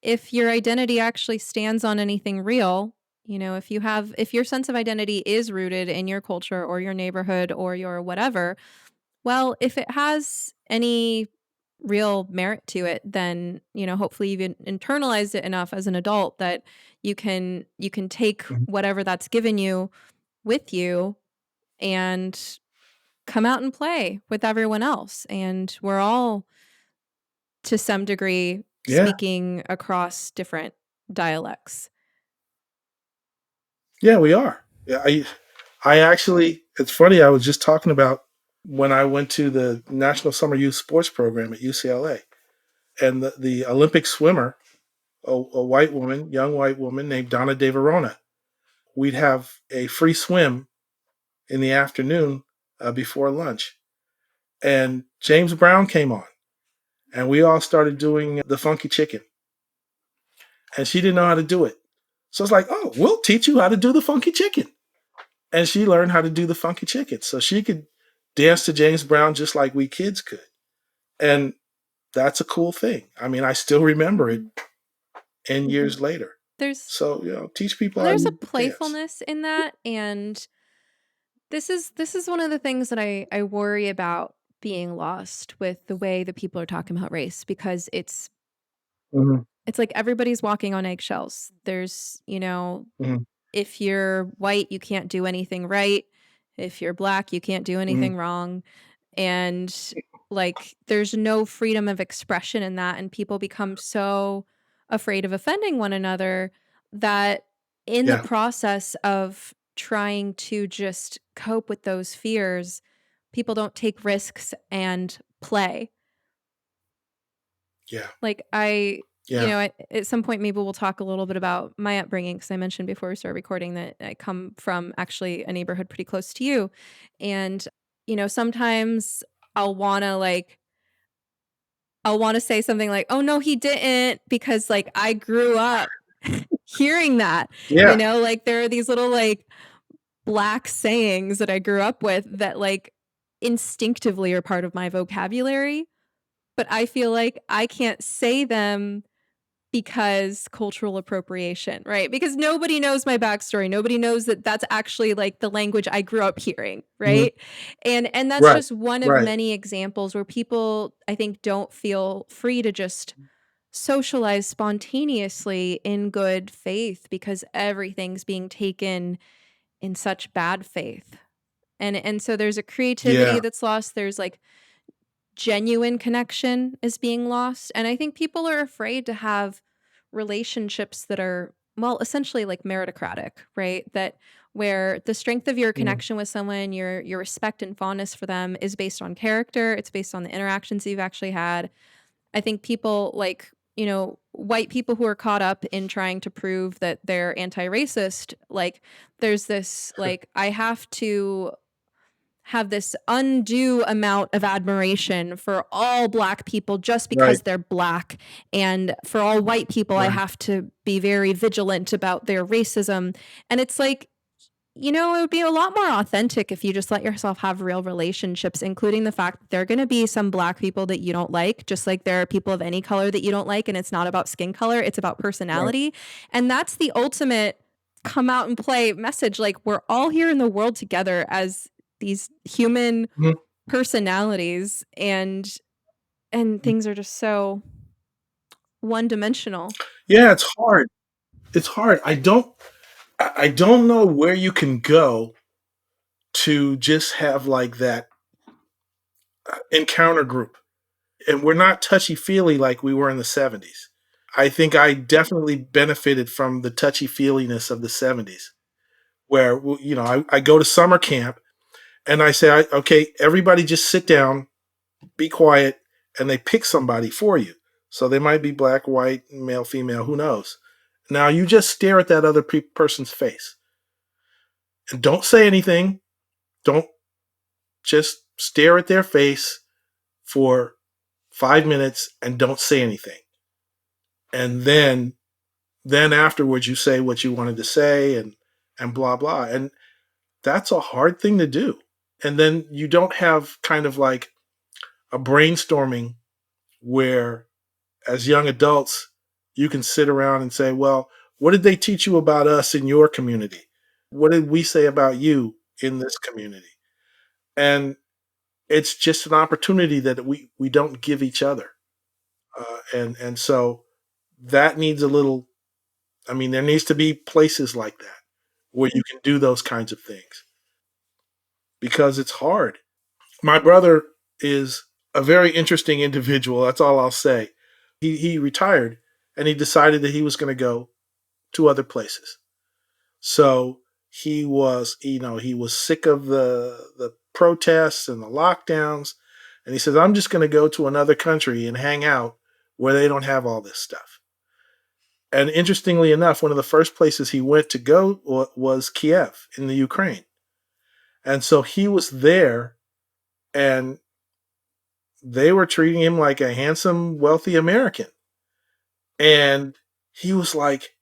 if your identity actually stands on anything real, if your sense of identity is rooted in your culture or your neighborhood or your whatever, well, if it has any real merit to it, then, hopefully you've internalized it enough as an adult that you can take Mhm. whatever that's given you with you and come out and play with everyone else. And we're all, to some degree, Yeah. speaking across different dialects. Yeah, we are. Yeah, I actually, it's funny. I was just talking about when I went to the National Summer Youth Sports Program at UCLA, and the Olympic swimmer, a white woman, young white woman named Donna De Verona. We'd have a free swim in the afternoon before lunch, and James Brown came on, and we all started doing the funky chicken, and she didn't know how to do it. So it's like, oh, we'll teach you how to do the funky chicken. And she learned how to do the funky chicken. So she could dance to James Brown just like we kids could. And that's a cool thing. I mean, I still remember it 10 years later. There's So, teach people how there's a to dance. playfulness in that, and this is one of the things that I worry about being lost with the way that people are talking about race, because Mhm, it's like everybody's walking on eggshells. There's, mhm, if you're white, you can't do anything right. If you're black, you can't do mhm. anything wrong. And like there's no freedom of expression in that, and people become so afraid of offending one another that in the Yeah, process of trying to just cope with those fears, people don't take risks and play. yeah, Like yeah. at some point maybe we'll talk a little bit about my upbringing, because I mentioned before we started recording that I come from actually a neighborhood pretty close to you. And, sometimes I'll want to like, I'll want to say something like, oh, no, he didn't, because like I grew up hearing that, Yeah, like there are these little like black sayings that I grew up with that like instinctively are part of my vocabulary. But I feel like I can't say them because cultural appropriation, right? Because nobody knows my backstory. Nobody knows that that's actually like the language I grew up hearing, mhm, right? And that's right, just one of right. many examples where people, I think, don't feel free to just socialize spontaneously in good faith because everything's being taken in such bad faith. And so there's a creativity Yeah, that's lost. There's like genuine connection is being lost. And I think people are afraid to have relationships that are, well, essentially like meritocratic, right? That where the strength of your mhm, connection with someone, your respect and fondness for them is based on character, it's based on the interactions you've actually had. I think people like, white people who are caught up in trying to prove that they're anti-racist, like there's this like I have to have this undue amount of admiration for all black people just right, because they're black. And for all white people, I right. have to be very vigilant about their racism. And it's like, it would be a lot more authentic if you just let yourself have real relationships, including the fact that there are going to be some black people that you don't like, just like there are people of any color that you don't like. And it's not about skin color, it's about Right. personality. And that's the ultimate come out and play message. Like, we're all here in the world together as these human Mhm. personalities, and things are just so one dimensional. Yeah, it's hard. It's hard. I don't know where you can go to just have like that encounter group. And we're not touchy feely like we were in the 70s. I think I definitely benefited from the touchy feeliness of the 70s, where, I go to summer camp and I say, okay, everybody just sit down, be quiet, and they pick somebody for you. So they might be black, white, male, female, who knows? Now you just stare at that other person's face and don't say anything. Don't, just stare at their face for 5 minutes and don't say anything. And then afterwards you say what you wanted to say, and blah blah. And that's a hard thing to do. And then you don't have kind of like a brainstorming where, as young adults, you can sit around and say, well, what did they teach you about us in your community? What did we say about you in this community? And it's just an opportunity that we don't give each other. And so that needs a little, I mean, there needs to be places like that where you can do those kinds of things because it's hard. My brother is a very interesting individual. That's all I'll say. He retired and he decided that he was going to go to other places. So he was, he was sick of the protests and the lockdowns, and he says, "I'm just going to go to another country and hang out where they don't have all this stuff." And interestingly enough, one of the first places he went to go was Kiev in the Ukraine. And so he was there, and they were treating him like a handsome, wealthy American. And he was like,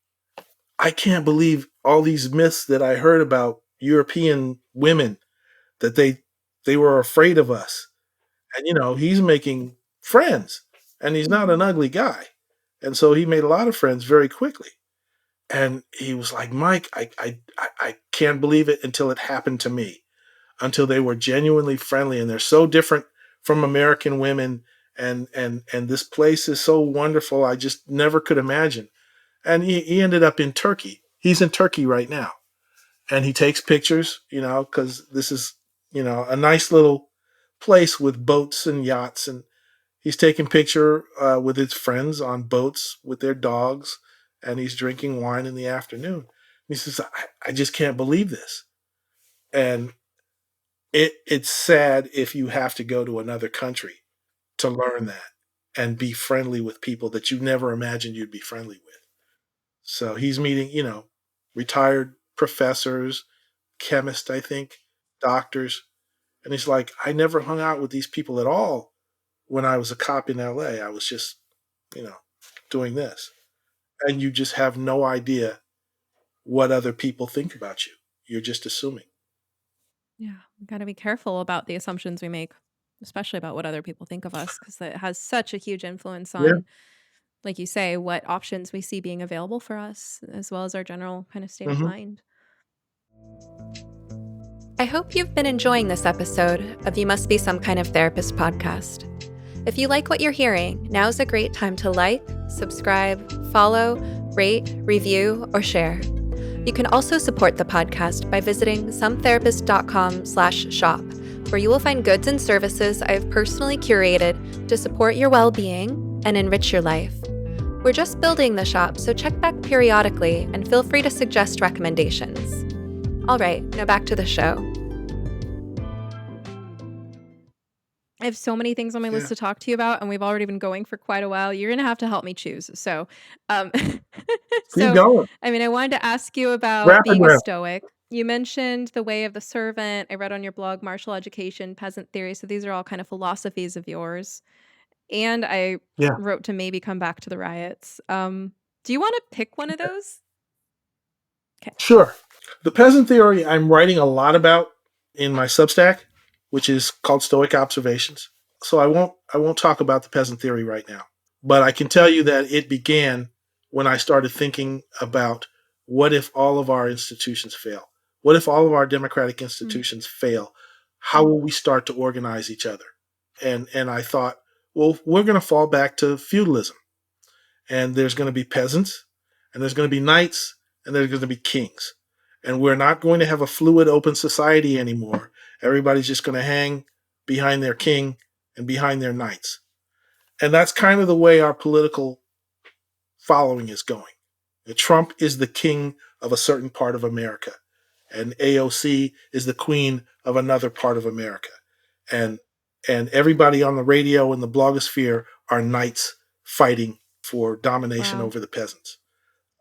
"I can't believe all these myths that I heard about European women, that they were afraid of us." And he's making friends, and he's not an ugly guy. And so he made a lot of friends very quickly. And he was like, "Mike, I can't believe it until it happened to me, until they were genuinely friendly, and they're so different from American women, and this place is so wonderful. I just never could imagine." And he ended up in Turkey. He's in Turkey right now, and he takes pictures, because this is, a nice little place with boats and yachts, and he's taking picture with his friends on boats with their dogs, and he's drinking wine in the afternoon. He says, I just can't believe this. And it's sad if you have to go to another country to learn that and be friendly with people that you never imagined you'd be friendly with. So he's meeting, retired professors, chemists, I think, doctors. And he's like, "I never hung out with these people at all when I was a cop in LA. I was just, you know, doing this." And you just have no idea what other people think about you. You're just assuming. Yeah, we gotta be careful about the assumptions we make, especially about what other people think of us, because it has such a huge influence Yeah. on, like you say, what options we see being available for us, as well as our general kind of state of Hmm. mind. I hope you've been enjoying this episode of You Must Be Some Kind of Therapist podcast. If you like what you're hearing, now's a great time to like, subscribe, follow, rate, review, or share. You can also support the podcast by visiting sometherapist.com/shop, where you will find goods and services I have personally curated to support your well-being and enrich your life. We're just building the shop, so check back periodically and feel free to suggest recommendations. All right, now back to the show. I have so many things on my list Yeah. to talk to you about, and we've already been going for quite a while. You're going to have to help me choose. So, Keep so going. I mean, I wanted to ask you about Rapid being a round. Stoic. You mentioned the way of the servant. I read on your blog martial education, peasant theory. So these are all kind of philosophies of yours. And I Yeah. wrote to maybe come back to the riots. Do you want to pick one of those? Okay. Sure. The peasant theory I'm writing a lot about in my Substack, which is called Stoic Observations. So I won't talk about the peasant theory right now. But I can tell you that it began when I started thinking about, what if all of our institutions fail? What if all of our democratic institutions fail? How will we start to organize each other? And I thought, well, we're going to fall back to feudalism. And there's going to be peasants, and there's going to be knights, and there's going to be kings. And we're not going to have a fluid, open society anymore. Everybody's just going to hang behind their king and behind their knights. And that's kind of the way our political following is going. Trump is the king of a certain part of America, and AOC is the queen of another part of America. And everybody on the radio and the blogosphere are knights fighting for domination Wow. over the peasants.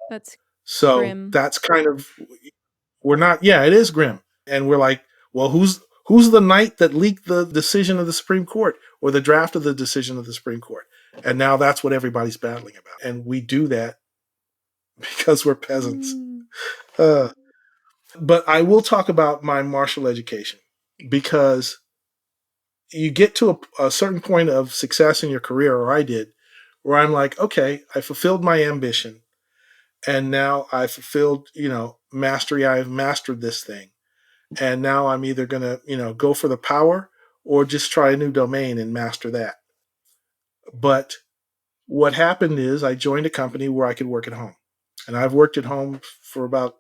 That's So grim. that's kind of, we're not, yeah, it is grim. And we're like, well, who's the knight that leaked the decision of the Supreme Court, or the draft of the decision of the Supreme Court? And now that's what everybody's battling about. And we do that because we're peasants. Uh, but I will talk about my martial education, because you get to a certain point of success in your career, or I did, where I'm like, okay, I fulfilled my ambition, and now I fulfilled, mastery. I've mastered this thing, and now I'm either gonna, go for the power, or just try a new domain and master that. But what happened is I joined a company where I could work at home. And I've worked at home for about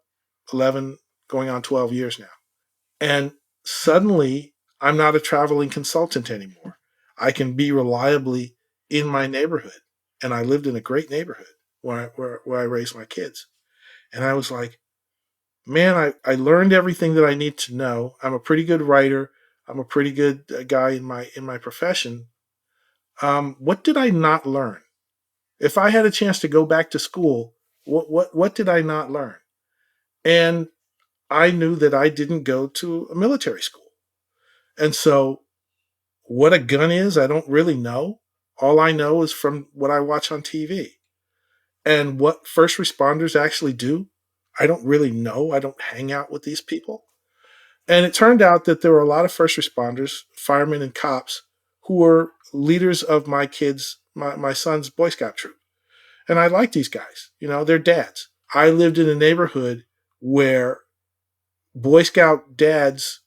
11, going on 12 years now. And suddenly, I'm not a traveling consultant anymore. I can be reliably in my neighborhood. And I lived in a great neighborhood where I raised my kids. And I was like, man, I learned everything that I need to know. I'm a pretty good writer. I'm a pretty good guy in my profession. What did I not learn? If I had a chance to go back to school, what did I not learn? And I knew that I didn't go to a military school. And so what a gun is, I don't really know. All I know is from what I watch on TV. And what first responders actually do, I don't really know. I don't hang out with these people. And it turned out that there were a lot of first responders, firemen and cops, who were leaders of my son's Boy Scout troop. And I like these guys. They're dads. I lived in a neighborhood where Boy Scout dads,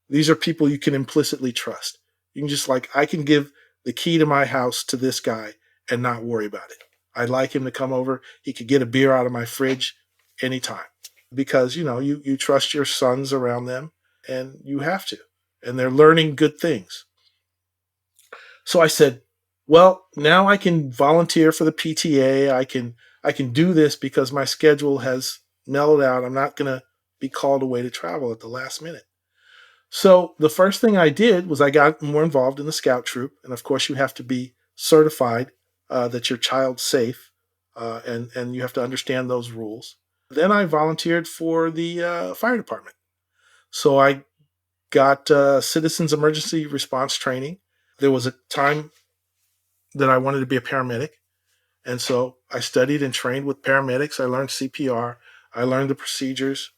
these are people you can implicitly trust. You can just I can give the key to my house to this guy and not worry about it. I'd like him to come over. He could get a beer out of my fridge anytime because, you trust your sons around them and you have to. And they're learning good things. So I said, well, now I can volunteer for the PTA. I can do this because my schedule has mellowed out. I'm not going to be called away to travel at the last minute. So the first thing I did was I got more involved in the scout troop. And of course, you have to be certified that your child's safe, and you have to understand those rules. Then I volunteered for the fire department. So I got citizens emergency response training. There was a time that I wanted to be a paramedic. And so I studied and trained with paramedics. I learned CPR. I learned the procedures,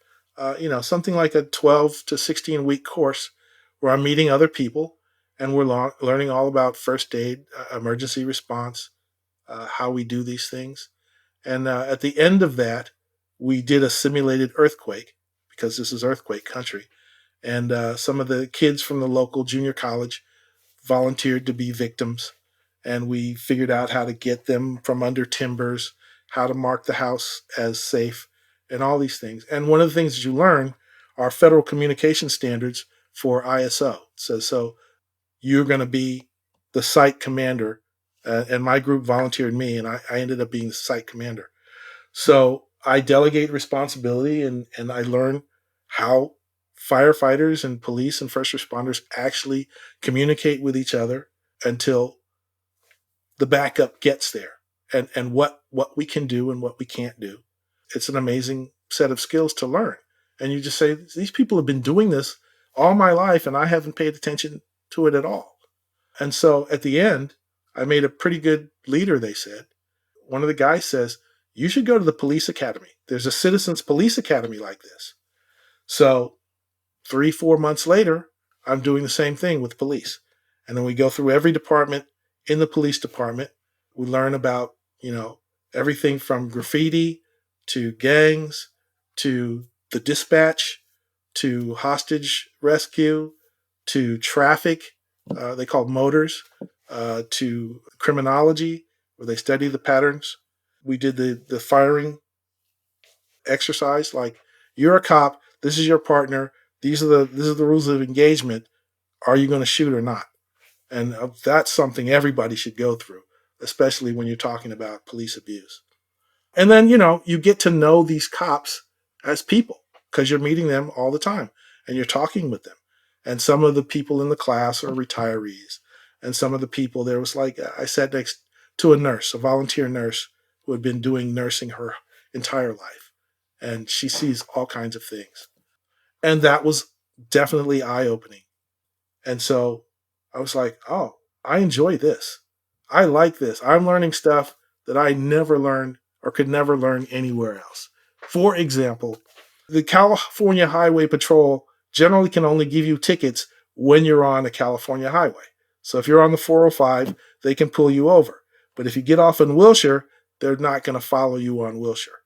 something like a 12 to 16 week course where I'm meeting other people and we're learning all about first aid, emergency response, how we do these things. And at the end of that, we did a simulated earthquake because this is earthquake country. And some of the kids from the local junior college volunteered to be victims. And we figured out how to get them from under timbers, how to mark the house as safe, and all these things. And one of the things that you learn are federal communication standards for ISO. So you're going to be the site commander. And my group volunteered me, and I ended up being the site commander. So I delegate responsibility, and I learn how firefighters and police and first responders actually communicate with each other until the backup gets there, and what we can do and what we can't do. It's an amazing set of skills to learn. And you just say, these people have been doing this all my life, and I haven't paid attention to it at all. And so at the end, I made a pretty good leader, they said. One of the guys says, you should go to the police academy. There's a citizens police academy like this. So 3-4 months later, I'm doing the same thing with police. And then we go through every department in the police department. We learn about, everything from graffiti to gangs to the dispatch to hostage rescue to traffic, they call motors, to criminology, where they study the patterns. We did the firing exercise, like, you're a cop, this is your partner, these are the rules of engagement. Are you going to shoot or not? And that's something everybody should go through, especially when you're talking about police abuse. And then, you get to know these cops as people because you're meeting them all the time and you're talking with them. And some of the people in the class are retirees. And some of the people, there was I sat next to a nurse, a volunteer nurse who had been doing nursing her entire life. And she sees all kinds of things. And that was definitely eye-opening. And so I was like, oh, I enjoy this. I like this. I'm learning stuff that I never learned or could never learn anywhere else. For example, the California Highway Patrol generally can only give you tickets when you're on a California highway. So if you're on the 405, they can pull you over. But if you get off in Wilshire, they're not going to follow you on Wilshire.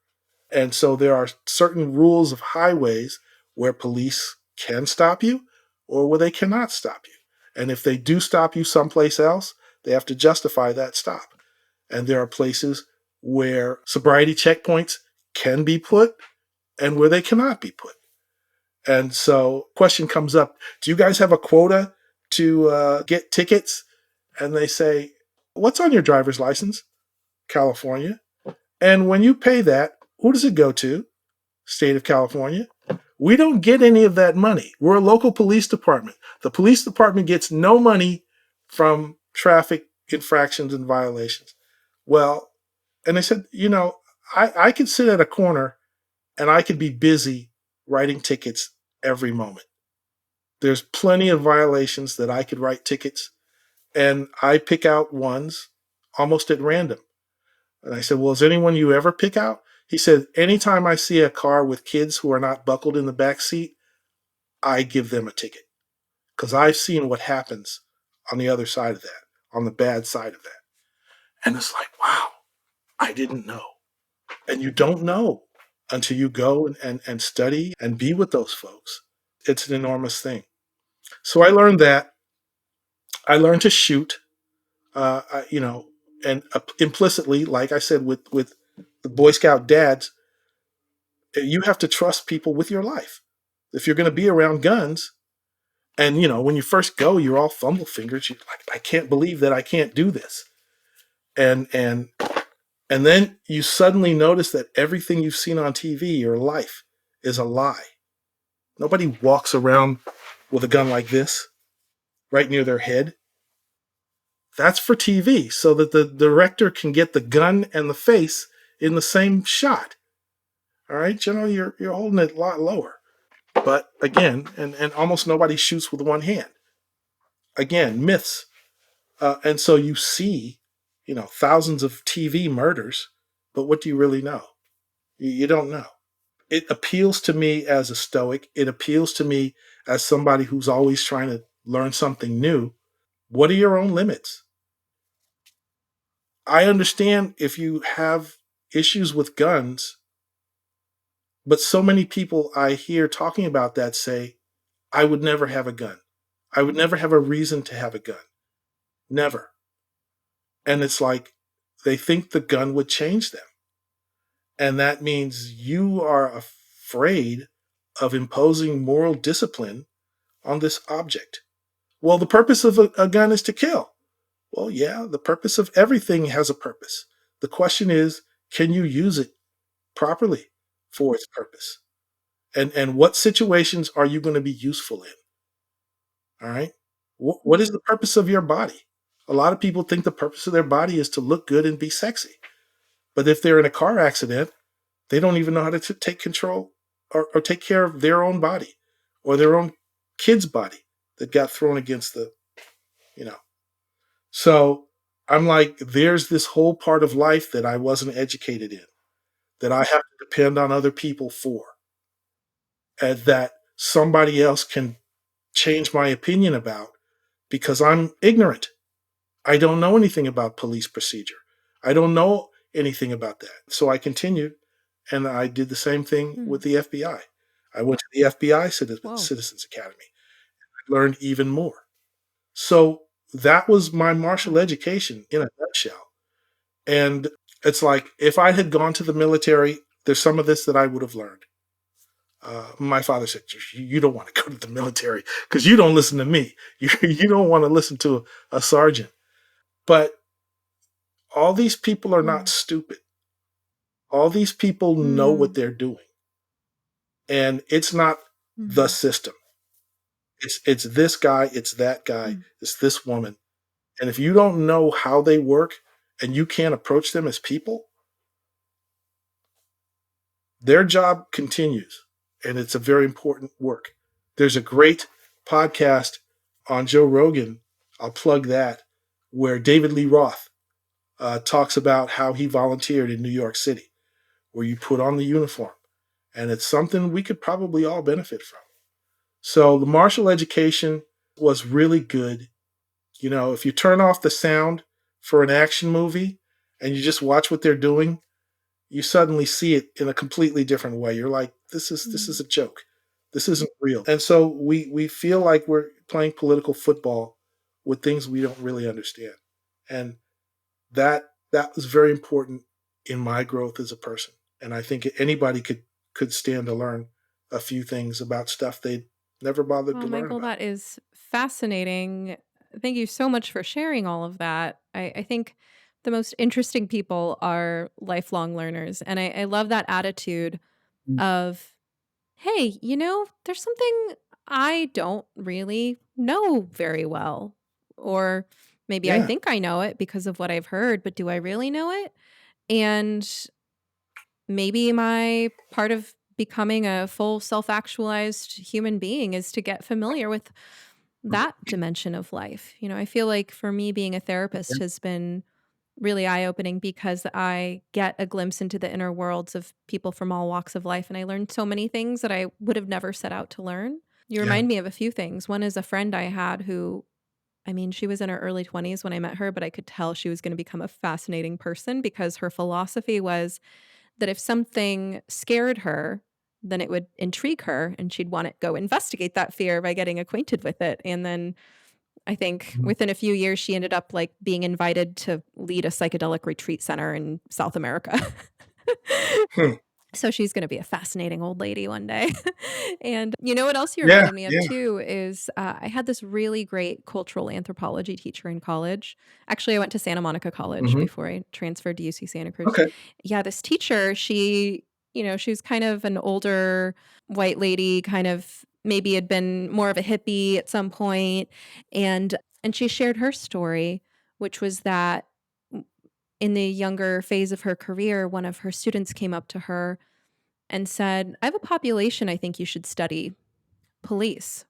And so there are certain rules of highways where police can stop you or where they cannot stop you. And if they do stop you someplace else, they have to justify that stop. And there are places where sobriety checkpoints can be put and where they cannot be put. And so question comes up, do you guys have a quota to get tickets? And they say, what's on your driver's license? California. And when you pay that, who does it go to? State of California. We don't get any of that money. We're a local police department. The police department gets no money from traffic infractions and violations. Well, and they said, I could sit at a corner and I could be busy writing tickets every moment. There's plenty of violations that I could write tickets, and I pick out ones almost at random. And I said, well, is anyone you ever pick out? He said, anytime I see a car with kids who are not buckled in the back seat, I give them a ticket. Because I've seen what happens on the other side of that, on the bad side of that. And it's like, wow, I didn't know. And you don't know until you go and study and be with those folks. It's an enormous thing. So I learned that. I learned to shoot, and implicitly, like I said, with the Boy Scout dads, you have to trust people with your life. If you're going to be around guns, and when you first go, you're all fumble fingers. You're like, I can't believe that I can't do this, and then you suddenly notice that everything you've seen on TV, your life, is a lie. Nobody walks around with a gun like this right near their head. That's for TV, so that the director can get the gun and the face in the same shot. All right, you're holding it a lot lower. But again, and almost nobody shoots with one hand. Again, myths. And so you see, thousands of TV murders, but what do you really know? You don't know. It appeals to me as a Stoic. It appeals to me as somebody who's always trying to learn something new. What are your own limits? I understand if you have issues with guns, but so many people I hear talking about that say, I would never have a gun. I would never have a reason to have a gun. Never. And it's like they think the gun would change them. And that means you are afraid of imposing moral discipline on this object. Well, the purpose of a gun is to kill. Well, yeah, the purpose of everything has a purpose. The question is, can you use it properly for its purpose? And what situations are you going to be useful in? All right. What is the purpose of your body? A lot of people think the purpose of their body is to look good and be sexy. But if they're in a car accident, they don't even know how to take control or take care of their own body or their own kid's body that got thrown against the. So I'm like, there's this whole part of life that I wasn't educated in, that I have to depend on other people for, and that somebody else can change my opinion about because I'm ignorant. I don't know anything about police procedure. I don't know anything about that. So I continued, and I did the same thing with the FBI. I went to the FBI Citizens Academy. I learned even more. So that was my martial education in a nutshell. And it's like, if I had gone to the military, there's some of this that I would have learned. My father said, you don't want to go to the military because you don't listen to me. You don't want to listen to a sergeant. But all these people are not stupid. All these people know what they're doing. And it's not the system. It's this guy, it's that guy, it's this woman. And if you don't know how they work and you can't approach them as people, their job continues. And it's a very important work. There's a great podcast on Joe Rogan, I'll plug that, where David Lee Roth talks about how he volunteered in New York City, where you put on the uniform. And it's something we could probably all benefit from. So the martial education was really good. If you turn off the sound for an action movie and you just watch what they're doing, you suddenly see it in a completely different way. You're like, this is a joke. This isn't real. And so we feel like we're playing political football with things we don't really understand. And that was very important in my growth as a person. And I think anybody could stand to learn a few things about stuff they never bothered Well, to learn Michael, about. that is fascinating. Thank you so much for sharing all of that. I think the most interesting people are lifelong learners. And I love that attitude Mm. of, hey, there's something I don't really know very well. Or maybe I Yeah, think I know it because of what I've heard, but do I really know it? And maybe my part of becoming a full self actualized human being is to get familiar with that dimension of life. I feel like for me, being a therapist yeah, has been really eye opening because I get a glimpse into the inner worlds of people from all walks of life. And I learned so many things that I would have never set out to learn. You yeah. remind me of a few things. One is a friend I had who, I mean, she was in her early 20s when I met her, but I could tell she was going to become a fascinating person because her philosophy was that if something scared her, then it would intrigue her and she'd want to go investigate that fear by getting acquainted with it. And then I think Mhm. within a few years, she ended up like being invited to lead a psychedelic retreat center in South America. Hmm. So she's going to be a fascinating old lady one day. And you know what else you Yeah, reminded me of yeah. too is I had this really great cultural anthropology teacher in college. Actually, I went to Santa Monica College Hmm. before I transferred to UC Santa Cruz. Okay. Yeah, this teacher, she was kind of an older white lady, kind of maybe had been more of a hippie at some point, and she shared her story, which was that in the younger phase of her career, one of her students came up to her and said, I have a population I think you should study, police.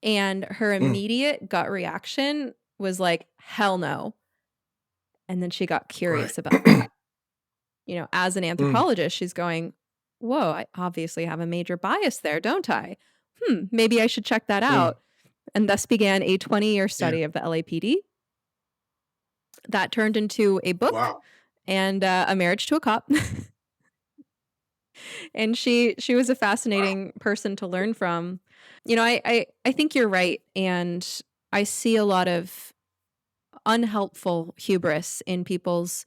And her Mm. immediate gut reaction was like, hell no. And then she got Right. curious about that. As an Mm. anthropologist, she's going, whoa, I obviously have a major bias there, don't I? Maybe I should check that Mm. out. And thus began a 20-year Yeah. study of the LAPD that turned into a book Wow. and a marriage to a cop. And she was a Wow. fascinating person to learn from. I think you're right, and I see a lot of unhelpful hubris in people's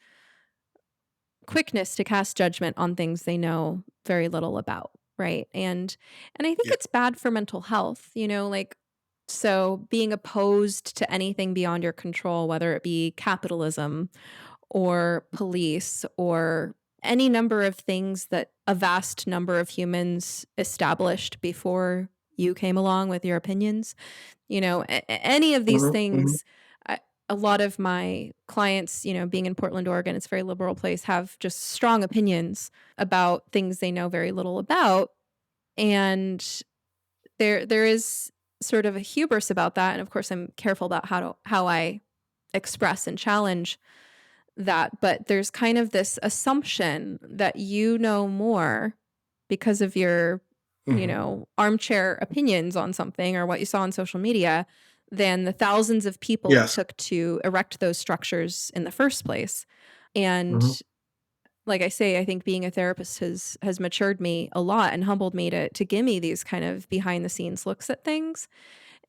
quickness to cast judgment on things they know very little about, right? And I think Yeah. it's bad for mental health, like so being opposed to anything beyond your control, whether it be capitalism or police or any number of things that a vast number of humans established before you came along with your opinions. Any of these Hmm. Hmm. things, a lot of my clients, being in Portland, Oregon, it's a very liberal place, have just strong opinions about things they know very little about. And there is sort of a hubris about that. And of course, I'm careful about how I express and challenge that, but there's kind of this assumption that you know more because of your, Hmm. armchair opinions on something or what you saw on social media than the thousands of people it Yes. took to erect those structures in the first place. Hmm. And like I say, I think being a therapist has matured me a lot and humbled me to give me these kind of behind the scenes looks at things.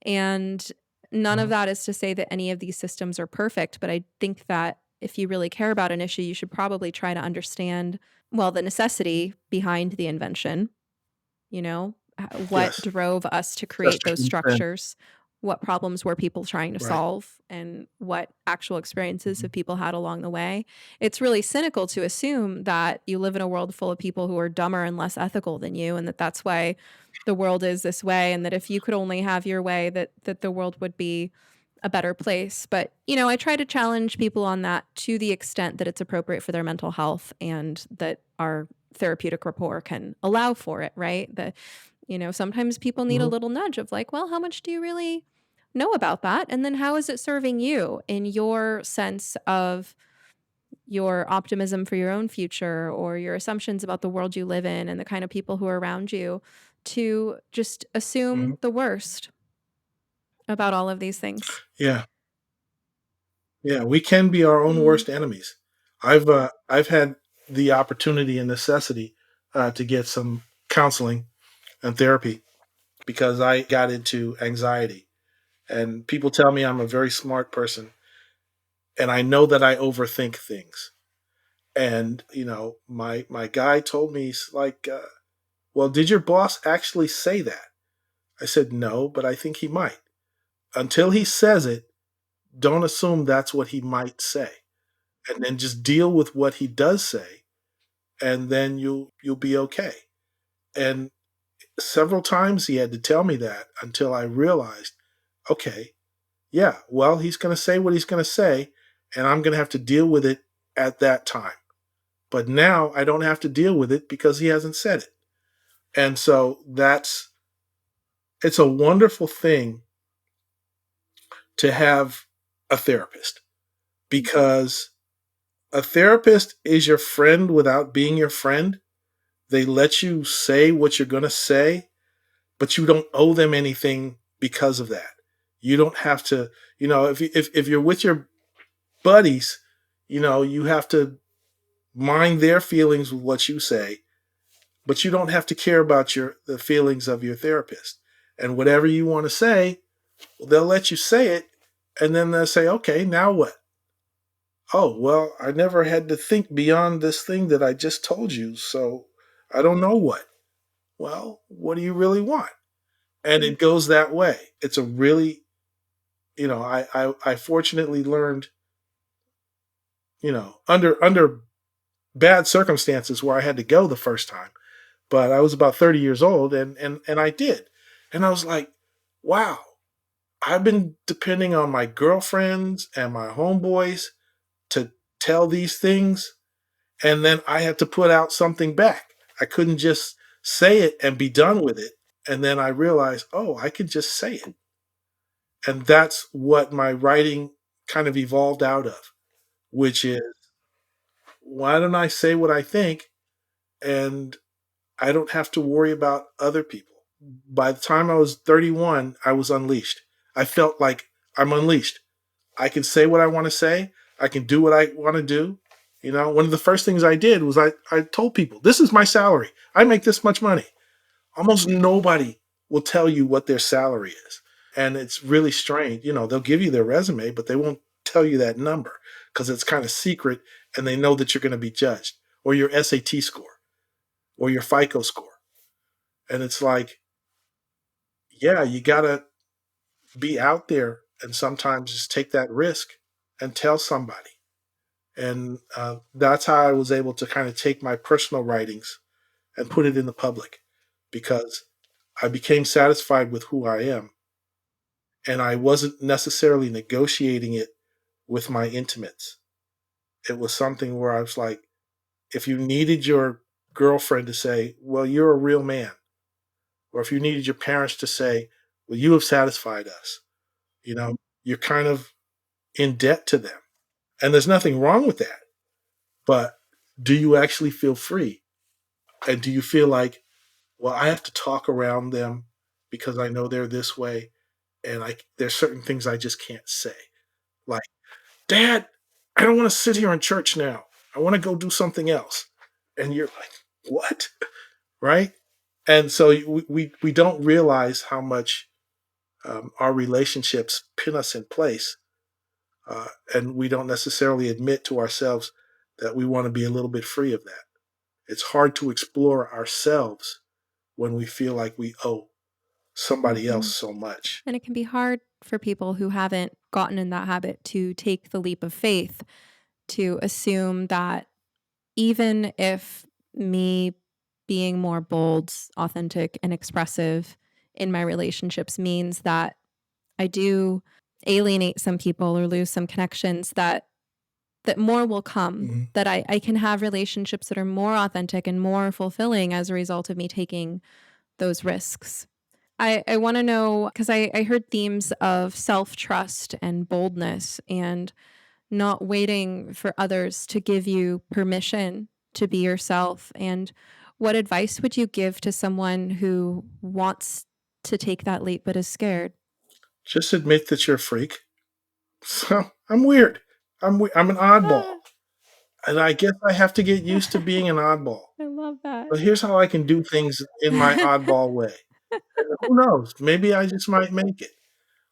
And none of Hmm. that is to say that any of these systems are perfect, but I think that if you really care about an issue, you should probably try to understand, well, the necessity behind the invention, what Yes. drove us to create Justice those and fairness. structures, what problems were people trying to Right. solve, and what actual experiences Hmm. have people had along the way. It's really cynical to assume that you live in a world full of people who are dumber and less ethical than you, and that that's why the world is this way, and that if you could only have your way, that the world would be a better place. But I try to challenge people on that to the extent that it's appropriate for their mental health and that our therapeutic rapport can allow for it, right? Sometimes people need a Hmm. little nudge of like, well, how much do you really know about that? And then how is it serving you in your sense of your optimism for your own future or your assumptions about the world you live in and the kind of people who are around you to just Hmm. assume the worst about all of these things? Yeah. Yeah. We can be our own Mm. worst enemies. I've had the opportunity and necessity to get some counseling and therapy because I got into anxiety. And people tell me I'm a very smart person, and I know that I overthink things. And my guy told me, he's like, "Well, did your boss actually say that?" I said, "No, but I think he might." Until he says it, don't assume that's what he might say, and then just deal with what he does say, and then you'll be okay. And several times he had to tell me that until I realized, okay, yeah, well, he's going to say what he's going to say, and I'm going to have to deal with it at that time. But now I don't have to deal with it because he hasn't said it. And so it's a wonderful thing to have a therapist, because a therapist is your friend without being your friend. They let you say what you're going to say, but you don't owe them anything because of that. You don't have to, if you're with your buddies, you have to mind their feelings with what you say, but you don't have to care about the feelings of your therapist. And whatever you want to say, they'll let you say it, and then they'll say, "Okay, now what?" "Oh, well, I never had to think beyond this thing that I just told you, so I don't know what." "Well, what do you really want?" And it goes that way. It's a really, I fortunately learned, under bad circumstances where I had to go the first time. But I was about 30 years old, and I did. And I was like, wow, I've been depending on my girlfriends and my homeboys to tell these things, and then I had to put out something back. I couldn't just say it and be done with it. And then I realized, oh, I could just say it. And that's what my writing kind of evolved out of, which is, why don't I say what I think, and I don't have to worry about other people. By the time I was 31, I was unleashed. I felt like I'm unleashed. I can say what I want to say. I can do what I want to do. One of the first things I did was I told people, this is my salary. I make this much money. Almost nobody will tell you what their salary is. And it's really strange. They'll give you their resume, but they won't tell you that number because it's kind of secret, and they know that you're going to be judged, or your SAT score, or your FICO score. And it's like, yeah, you got to be out there and sometimes just take that risk and tell somebody. And that's how I was able to kind of take my personal writings and put it in the public, because I became satisfied with who I am. And I wasn't necessarily negotiating it with my intimates. It was something where I was like, if you needed your girlfriend to say, well, you're a real man, or if you needed your parents to say, well, you have satisfied us, you're kind of in debt to them. And there's nothing wrong with that. But do you actually feel free? And do you feel like, well, I have to talk around them because I know they're this way, and there's certain things I just can't say. Like, Dad, I don't want to sit here in church now. I want to go do something else. And you're like, what? Right? And so we don't realize how much our relationships pin us in place. And we don't necessarily admit to ourselves that we want to be a little bit free of that. It's hard to explore ourselves when we feel like we owe somebody else so much. And it can be hard for people who haven't gotten in that habit to take the leap of faith, to assume that even if me being more bold, authentic, and expressive in my relationships means that I do alienate some people or lose some connections, that more will come, Mhm. that I can have relationships that are more authentic and more fulfilling as a result of me taking those risks. I want to know, because I heard themes of self-trust and boldness and not waiting for others to give you permission to be yourself. And what advice would you give to someone who wants to take that leap but is scared? Just admit that you're a freak. So I'm weird. I'm an oddball. Ah, And I guess I have to get used to being an oddball. I love that. But here's how I can do things in my oddball way. And who knows? Maybe I just might make it.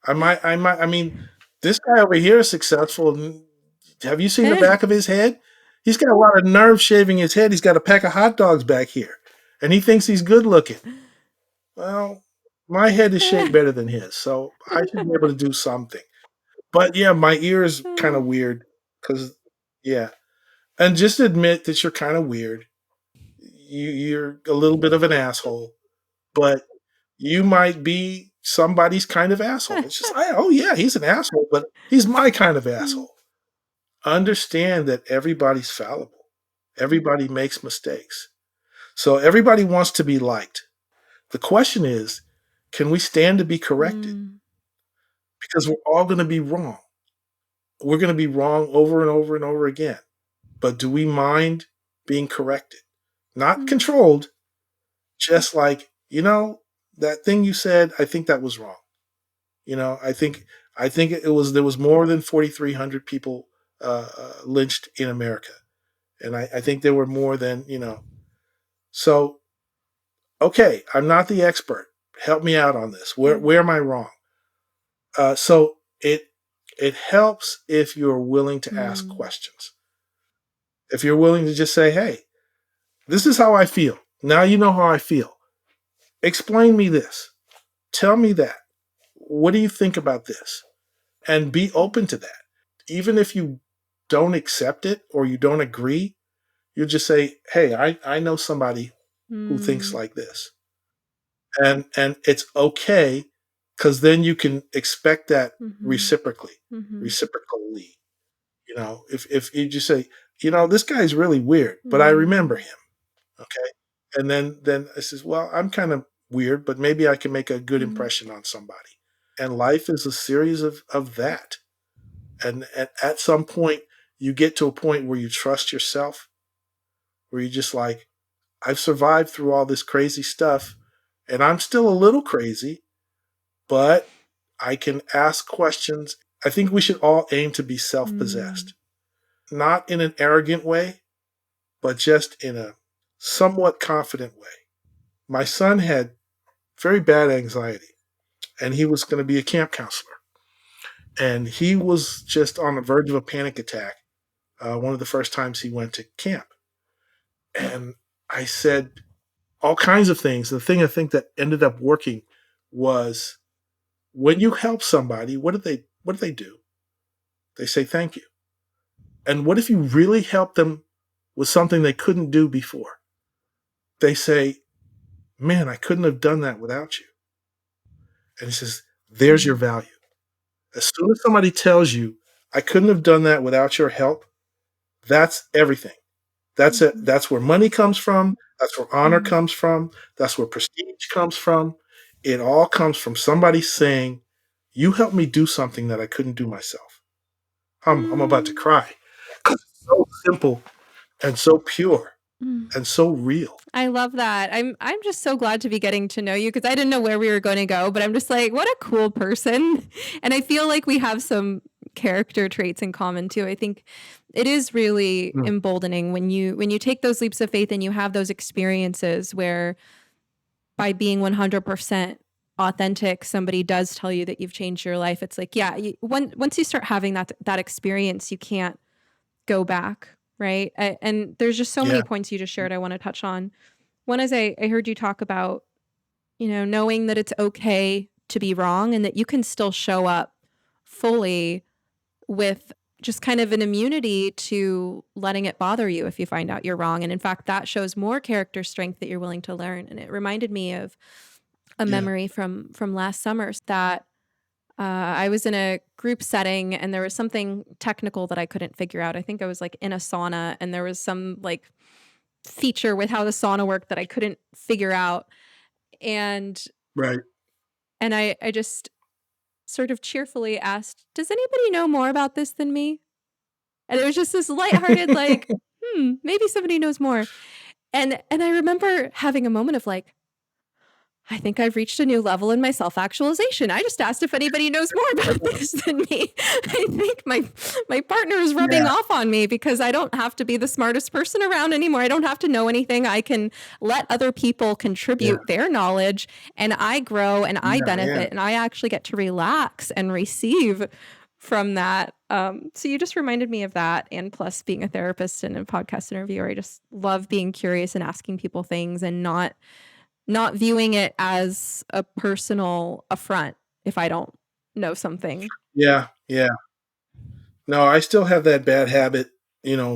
I mean, this guy over here is successful. Have you seen the back of his head? He's got a lot of nerve shaving his head. He's got a pack of hot dogs back here, and he thinks he's good looking. Well, my head is shaped better than his, so I should be able to do something. But yeah, my ear is kind of weird because, yeah. And just admit that you're kind of weird. You're a little bit of an asshole, but you might be somebody's kind of asshole. It's just, oh yeah, he's an asshole, but he's my kind of asshole. Understand that everybody's fallible. Everybody makes mistakes. So everybody wants to be liked. The question is, can we stand to be corrected? Because we're all going to be wrong. We're going to be wrong over and over and over again. But do we mind being corrected? Not controlled, just like, that thing you said, I think that was wrong. I think there was more than 4,300 people lynched in America. And I think there were more than, So, okay, I'm not the expert. Help me out on this. Where am I wrong? So it helps if you're willing to ask questions. If you're willing to just say, hey, this is how I feel. Now you know how I feel. Explain me this. Tell me that. What do you think about this? And be open to that. Even if you don't accept it or you don't agree, you just say, hey, I know somebody who thinks like this. And it's okay, because then you can expect that reciprocally. If you just say, this guy's really weird, but I remember him. Okay. And then I says, well, I'm kind of weird, but maybe I can make a good impression on somebody. And life is a series of that. And at some point, you get to a point where you trust yourself, where you're just like, I've survived through all this crazy stuff, and I'm still a little crazy, but I can ask questions. I think we should all aim to be self-possessed, not in an arrogant way, but just in a somewhat confident way. My son had very bad anxiety, and he was going to be a camp counselor. And he was just on the verge of a panic attack one of the first times he went to camp. And I said all kinds of things. The thing I think that ended up working was, when you help somebody, what do they do? They say thank you. And what if you really help them with something they couldn't do before? They say, man, I couldn't have done that without you. And he says, there's your value. As soon as somebody tells you, I couldn't have done that without your help, that's everything. That's it. That's where money comes from. That's where honor comes from. That's where prestige comes from. It all comes from somebody saying, you helped me do something that I couldn't do myself. I'm about to cry. It's so simple and so pure and so real. I love that. I'm just so glad to be getting to know you, because I didn't know where we were going to go, but I'm just like, what a cool person. And I feel like we have some character traits in common too. I think it is really emboldening when you take those leaps of faith and you have those experiences where, by being 100% authentic, somebody does tell you that you've changed your life. It's like, yeah, once you start having that experience, you can't go back, right? And there's just so many points you just shared I want to touch on. One is I heard you talk about, knowing that it's okay to be wrong and that you can still show up fully with just kind of an immunity to letting it bother you if you find out you're wrong. And in fact, that shows more character strength that you're willing to learn. And it reminded me of a memory from last summer that I was in a group setting and there was something technical that I couldn't figure out. I think I was like in a sauna and there was some like feature with how the sauna worked that I couldn't figure out. And I just sort of cheerfully asked, does anybody know more about this than me? And it was just this lighthearted, like, maybe somebody knows more. And I remember having a moment of like, I think I've reached a new level in my self-actualization. I just asked if anybody knows more about this than me. I think my partner is rubbing off on me because I don't have to be the smartest person around anymore. I don't have to know anything. I can let other people contribute their knowledge, and I grow and I benefit, and I actually get to relax and receive from that. So you just reminded me of that. And plus, being a therapist and a podcast interviewer, I just love being curious and asking people things and not viewing it as a personal affront if I don't know something. Yeah, yeah. No, I still have that bad habit.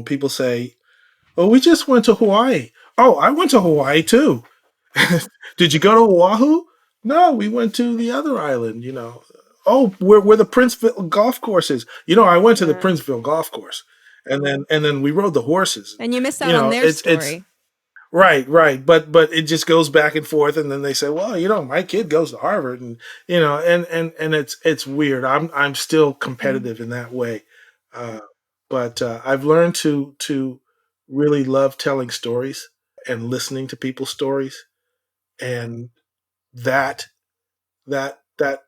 People say, "Oh, we just went to Hawaii." Oh, I went to Hawaii too. Did you go to Oahu? No, we went to the other island. Oh, where the Princeville golf course is. I went to the Princeville golf course, and then we rode the horses. And you missed out on their story. It's right, but it just goes back and forth, and then they say, well, my kid goes to Harvard, and and it's weird. I'm still competitive in that way, but I've learned to really love telling stories and listening to people's stories, and that that that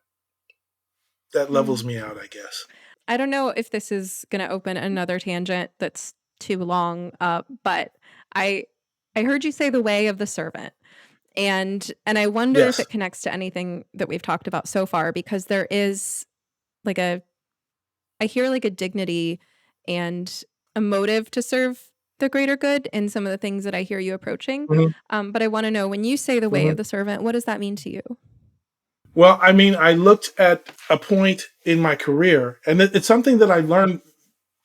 that levels me out, I guess. I don't know if this is going to open another tangent that's too long, but I heard you say the way of the servant. And I wonder if Yes. it connects to anything that we've talked about so far, because there is like I hear like a dignity and a motive to serve the greater good in some of the things that I hear you approaching. But I want to know, when you say the way of the servant, what does that mean to you? Well, I mean, I looked at a point in my career, and it's something that I learned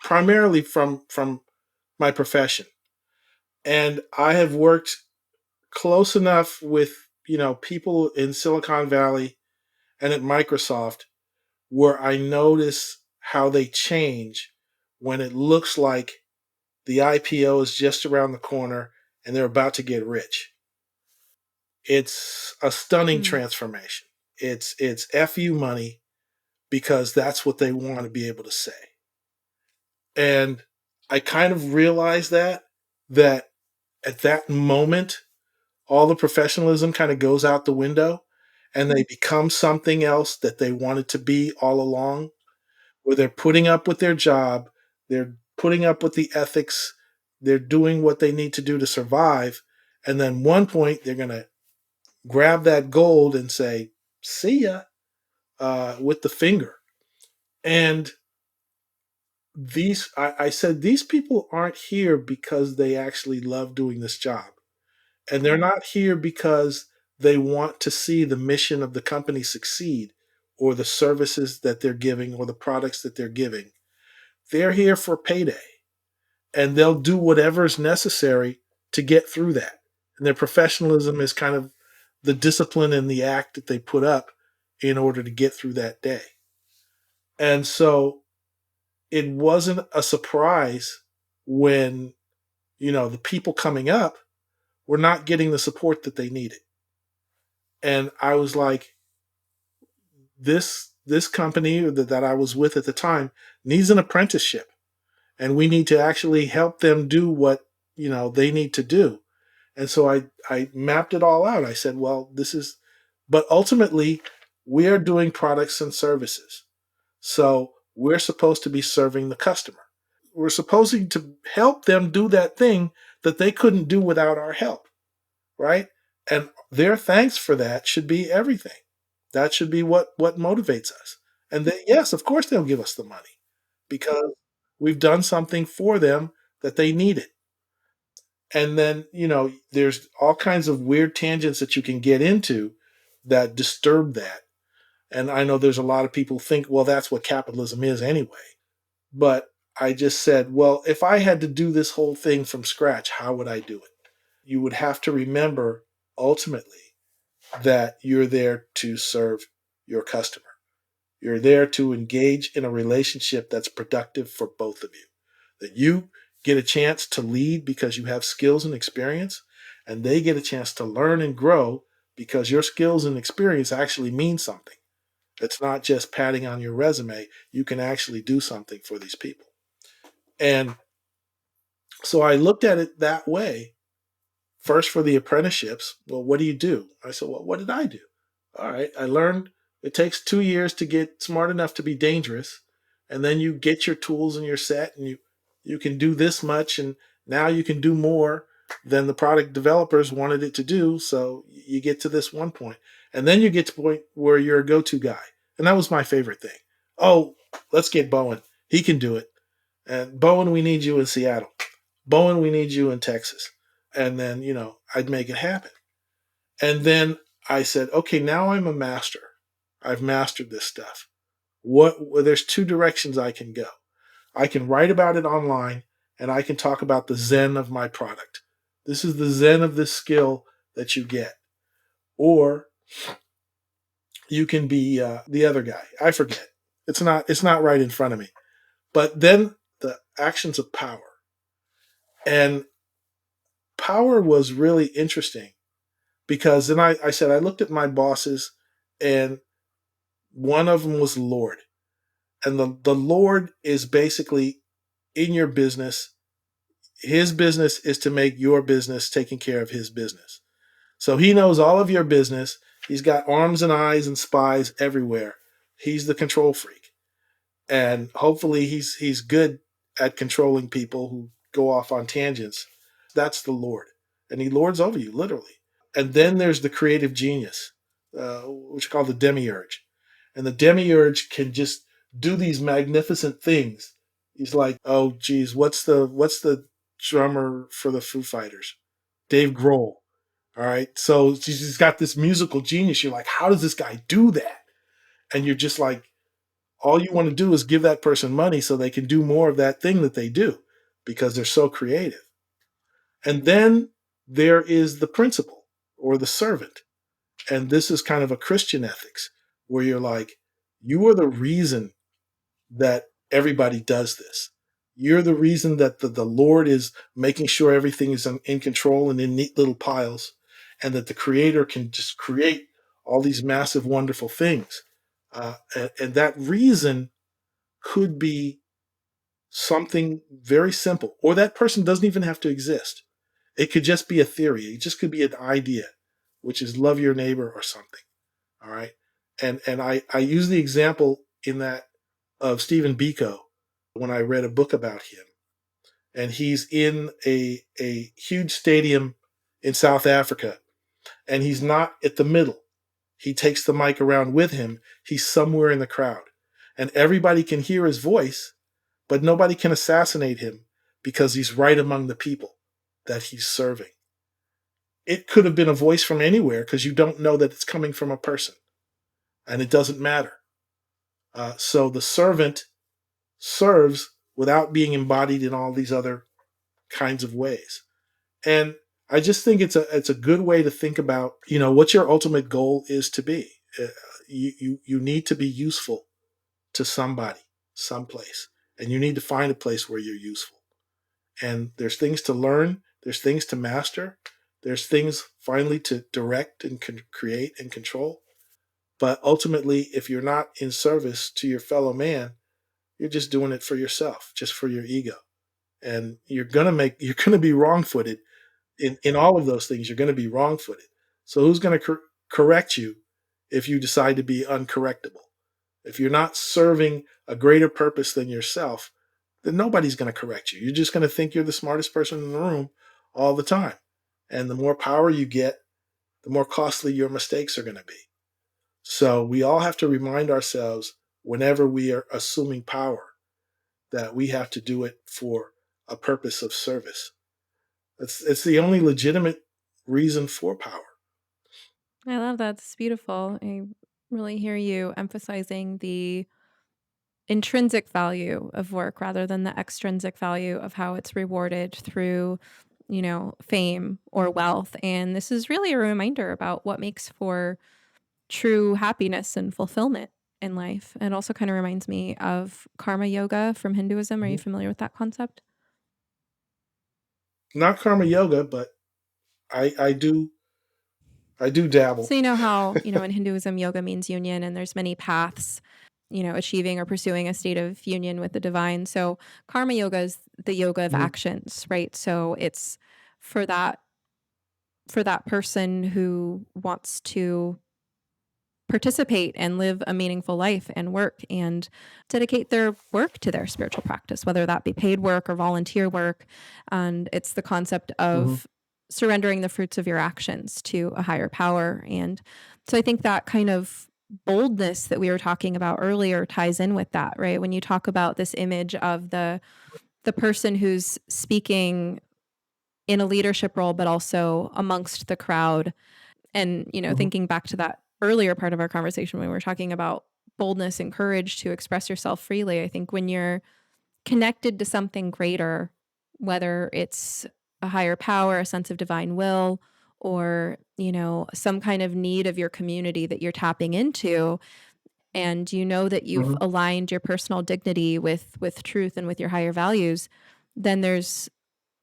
primarily from my profession. And I have worked close enough with, people in Silicon Valley and at Microsoft where I notice how they change when it looks like the IPO is just around the corner and they're about to get rich. It's a stunning transformation. It's FU money because that's what they want to be able to say. And I kind of realized that at that moment, all the professionalism kind of goes out the window and they become something else that they wanted to be all along, where they're putting up with their job, they're putting up with the ethics, they're doing what they need to do to survive. And then one point, they're going to grab that gold and say, see ya, with the finger. And I said, these people aren't here because they actually love doing this job. And they're not here because they want to see the mission of the company succeed or the services that they're giving or the products that they're giving. They're here for payday, and they'll do whatever is necessary to get through that. And their professionalism is kind of the discipline and the act that they put up in order to get through that day. And so it wasn't a surprise when, the people coming up were not getting the support that they needed. And I was like, this company that I was with at the time needs an apprenticeship, and we need to actually help them do what they need to do. And so I mapped it all out. I said, well, but ultimately we are doing products and services, so we're supposed to be serving the customer. We're supposed to help them do that thing that they couldn't do without our help, right? And their thanks for that should be everything. That should be what motivates us. And then, yes, of course they'll give us the money because we've done something for them that they needed. And then, there's all kinds of weird tangents that you can get into that disturb that. And I know there's a lot of people think, well, that's what capitalism is anyway. But I just said, well, if I had to do this whole thing from scratch, how would I do it? You would have to remember ultimately that you're there to serve your customer. You're there to engage in a relationship that's productive for both of you. That you get a chance to lead because you have skills and experience, and they get a chance to learn and grow because your skills and experience actually mean something. It's not just padding on your resume. You can actually do something for these people. And so I looked at it that way. first for the apprenticeships. Well, what do you do? I said, well, what did I do? All right, I learned it takes 2 years to get smart enough to be dangerous, and then you get your tools and your set, and you can do this much, and now you can do more than the product developers wanted it to do. So you get to this one point, and then you get to the point where you're a go-to guy, and that was my favorite thing. Oh, let's get Bowen. He can do it. And Bowen, we need you in Seattle. Bowen, we need you in Texas. And then, I'd make it happen. And then I said, okay, now I'm a master. I've mastered this stuff. There's two directions I can go. I can write about it online, and I can talk about the zen of my product. This is the zen of this skill that you get. Or you can be the other guy. I forget. It's not right in front of me. But then the actions of power. And power was really interesting because then I said, I looked at my bosses, and one of them was Lord. And the Lord is basically in your business. His business is to make your business taking care of his business. So he knows all of your business. He's got arms and eyes and spies everywhere. He's the control freak. And hopefully he's good at controlling people who go off on tangents. That's the Lord. And he lords over you, literally. And then there's the creative genius, which is called the demiurge. And the demiurge can just do these magnificent things. He's like, oh, geez, what's the drummer for the Foo Fighters? Dave Grohl. All right. So he's got this musical genius. You're like, how does this guy do that? And you're just like, all you want to do is give that person money so they can do more of that thing that they do because they're so creative. And then there is the principle or the servant. And this is kind of a Christian ethics where you're like, you are the reason that everybody does this. You're the reason that the Lord is making sure everything is in control and in neat little piles, and that the Creator can just create all these massive, wonderful things. And that reason could be something very simple, or that person doesn't even have to exist. It could just be a theory. It just could be an idea, which is love your neighbor or something. All right. And I use the example in that of Stephen Biko when I read a book about him. And he's in a huge stadium in South Africa, and he's not at the middle. He takes the mic around with him. He's somewhere in the crowd. And everybody can hear his voice, but nobody can assassinate him because he's right among the people that he's serving. It could have been a voice from anywhere because you don't know that it's coming from a person, and it doesn't matter. So the servant serves without being embodied in all these other kinds of ways. And I just think it's a good way to think about, what your ultimate goal is to be. You need to be useful to somebody, someplace, and you need to find a place where you're useful. And there's things to learn, there's things to master, there's things finally to direct and create and control. But ultimately, if you're not in service to your fellow man, you're just doing it for yourself, just for your ego. And you're gonna be wrong-footed in all of those things. You're gonna be wrong-footed. So who's gonna correct you if you decide to be uncorrectable? If you're not serving a greater purpose than yourself, then nobody's going to correct you. You're just going to think you're the smartest person in the room all the time. And the more power you get, the more costly your mistakes are going to be. So we all have to remind ourselves whenever we are assuming power that we have to do it for a purpose of service. It's the only legitimate reason for power. I love that. It's beautiful. I really hear you emphasizing the intrinsic value of work rather than the extrinsic value of how it's rewarded through, fame or wealth. And this is really a reminder about what makes for true happiness and fulfillment in life. It also kind of reminds me of karma yoga from Hinduism. Are you familiar with that concept? Not karma yoga, but I do dabble. So you know how, in Hinduism, yoga means union, and there's many paths, achieving or pursuing a state of union with the divine. So karma yoga is the yoga of Mhm. actions, right? So it's for that for that person who wants to participate and live a meaningful life and work and dedicate their work to their spiritual practice, whether that be paid work or volunteer work. And it's the concept of surrendering the fruits of your actions to a higher power. And so I think that kind of boldness that we were talking about earlier ties in with that, right? When you talk about this image of the person who's speaking in a leadership role, but also amongst the crowd. And, thinking back to that earlier part of our conversation when we were talking about boldness and courage to express yourself freely, I think when you're connected to something greater, whether it's a higher power, a sense of divine will, or, some kind of need of your community that you're tapping into, and you know that you've aligned your personal dignity with truth and with your higher values, then there's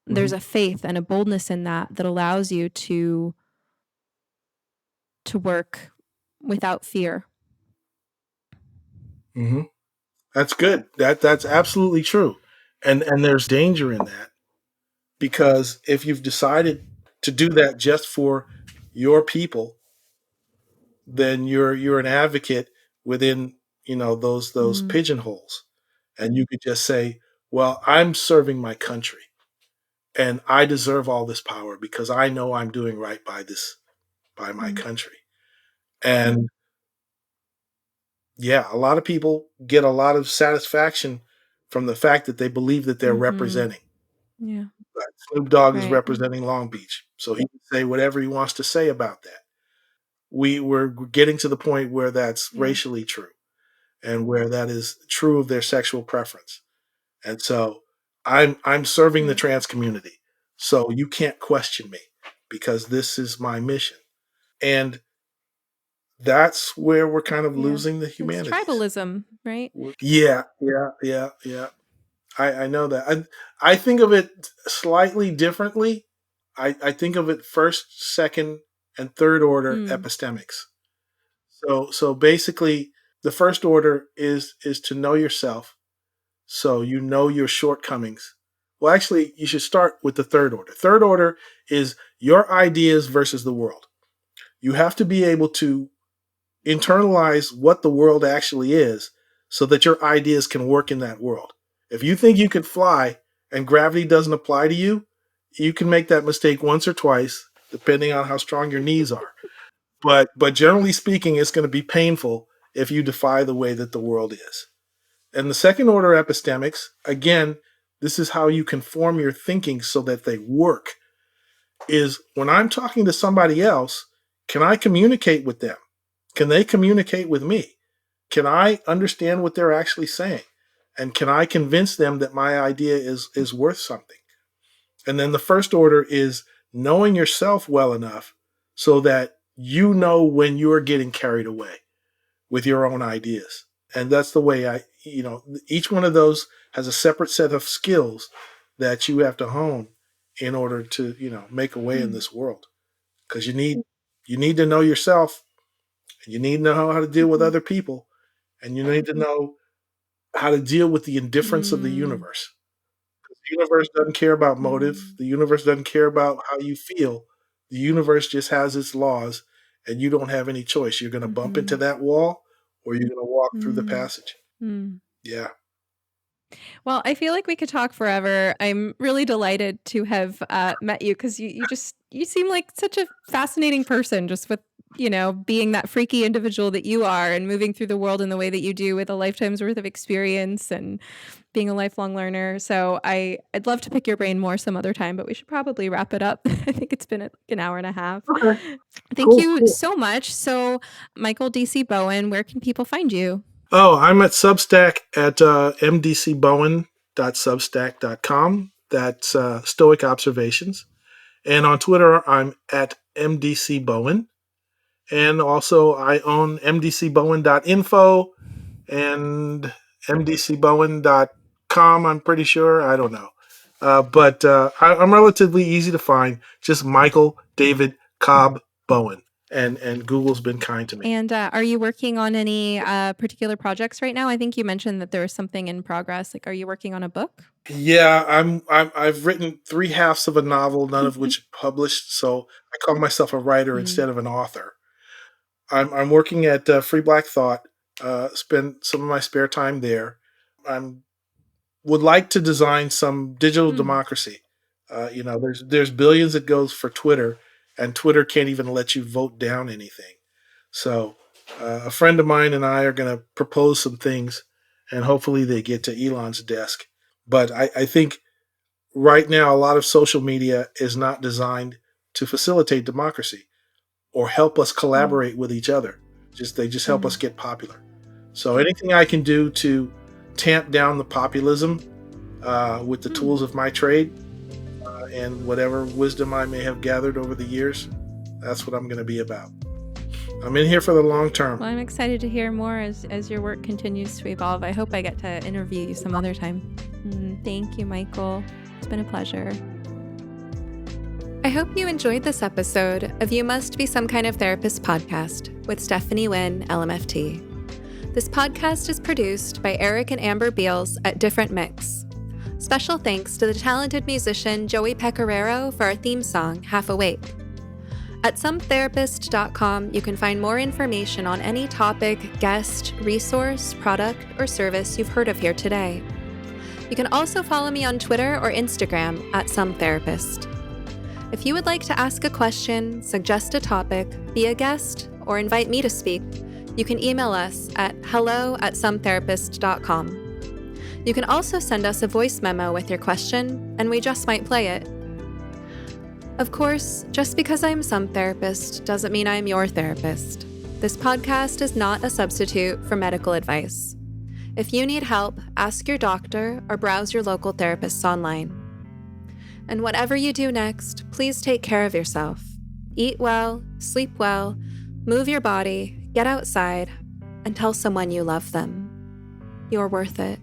a faith and a boldness in that allows you to work without fear. That's good. That's absolutely true. And there's danger in that, because if you've decided to do that just for your people, then you're an advocate within, those pigeonholes. And you could just say, well, I'm serving my country and I deserve all this power because I know I'm doing right by my country. And yeah, a lot of people get a lot of satisfaction from the fact that they believe that they're representing. Yeah. Like Snoop Dogg is Right. representing Long Beach, so he can say whatever he wants to say about that. We're getting to the point where that's racially true, and where that is true of their sexual preference. And so I'm serving the trans community, so you can't question me because this is my mission. And that's where we're kind of losing the It's humanities. tribalism, right? Yeah. I know that. I think of it slightly differently. I think of it first, second, and third order epistemics. So basically, the first order is to know yourself, so you know your shortcomings. Well, actually, you should start with the third order. Third order is your ideas versus the world. You have to be able to internalize what the world actually is so that your ideas can work in that world. If you think you can fly and gravity doesn't apply to you, you can make that mistake once or twice, depending on how strong your knees are. But generally speaking, it's going to be painful if you defy the way that the world is. And the second order epistemics, again, this is how you can form your thinking so that they work, is when I'm talking to somebody else, can I communicate with them? Can they communicate with me? Can I understand what they're actually saying? And can I convince them that my idea is worth something? And then the first order is knowing yourself well enough so that you know when you're getting carried away with your own ideas. And that's the way each one of those has a separate set of skills that you have to hone in order to, make a way in this world. Because you need to know yourself, and you need to know how to deal with other people, and you need to know how to deal with the indifference of the universe. The universe doesn't care about motive. The universe doesn't care about how you feel. The universe just has its laws, and you don't have any choice. You're going to bump into that wall, or you're going to walk through the passage. Yeah. Well, I feel like we could talk forever. I'm really delighted to have met you because you seem like such a fascinating person, just with being that freaky individual that you are and moving through the world in the way that you do with a lifetime's worth of experience and being a lifelong learner. So I'd love to pick your brain more some other time, but we should probably wrap it up. I think it's been an hour and a half. Okay. Thank you so much. So Michael D.C. Bowen, where can people find you? Oh, I'm at Substack at mdcbowen.substack.com. That's Stoic Observations. And on Twitter, I'm at mdcbowen. And also, I own mdcbowen.info and mdcbowen.com, I'm pretty sure. I don't know. But I'm relatively easy to find. Just Michael David Cobb Bowen. and Google's been kind to me. And are you working on any particular projects right now? I think you mentioned that there was something in progress. Like, are you working on a book? Yeah, I've written 3 halves of a novel, none of which published, so I call myself a writer Mm. instead of an author. I'm working at Free Black Thought, spend some of my spare time there. I'm would like to design some digital democracy. There's billions that goes for Twitter, and Twitter can't even let you vote down anything. So a friend of mine and I are going to propose some things, and hopefully they get to Elon's desk. But I think right now a lot of social media is not designed to facilitate democracy or help us collaborate with each other. They just help us get popular. So anything I can do to tamp down the populism with the tools of my trade and whatever wisdom I may have gathered over the years, that's what I'm going to be about. I'm in here for the long term. Well, I'm excited to hear more as your work continues to evolve. I hope I get to interview you some other time. Thank you, Michael. It's been a pleasure. I hope you enjoyed this episode of You Must Be Some Kind of Therapist podcast with Stephanie Wynn, LMFT. This podcast is produced by Eric and Amber Beals at Different Mix. Special thanks to the talented musician Joey Pecoraro for our theme song, Half Awake. At sometherapist.com, you can find more information on any topic, guest, resource, product, or service you've heard of here today. You can also follow me on Twitter or Instagram at sometherapist. If you would like to ask a question, suggest a topic, be a guest, or invite me to speak, you can email us at hello@sometherapist.com. You can also send us a voice memo with your question, and we just might play it. Of course, just because I am some therapist doesn't mean I am your therapist. This podcast is not a substitute for medical advice. If you need help, ask your doctor or browse your local therapists online. And whatever you do next, please take care of yourself. Eat well, sleep well, move your body, get outside, and tell someone you love them. You're worth it.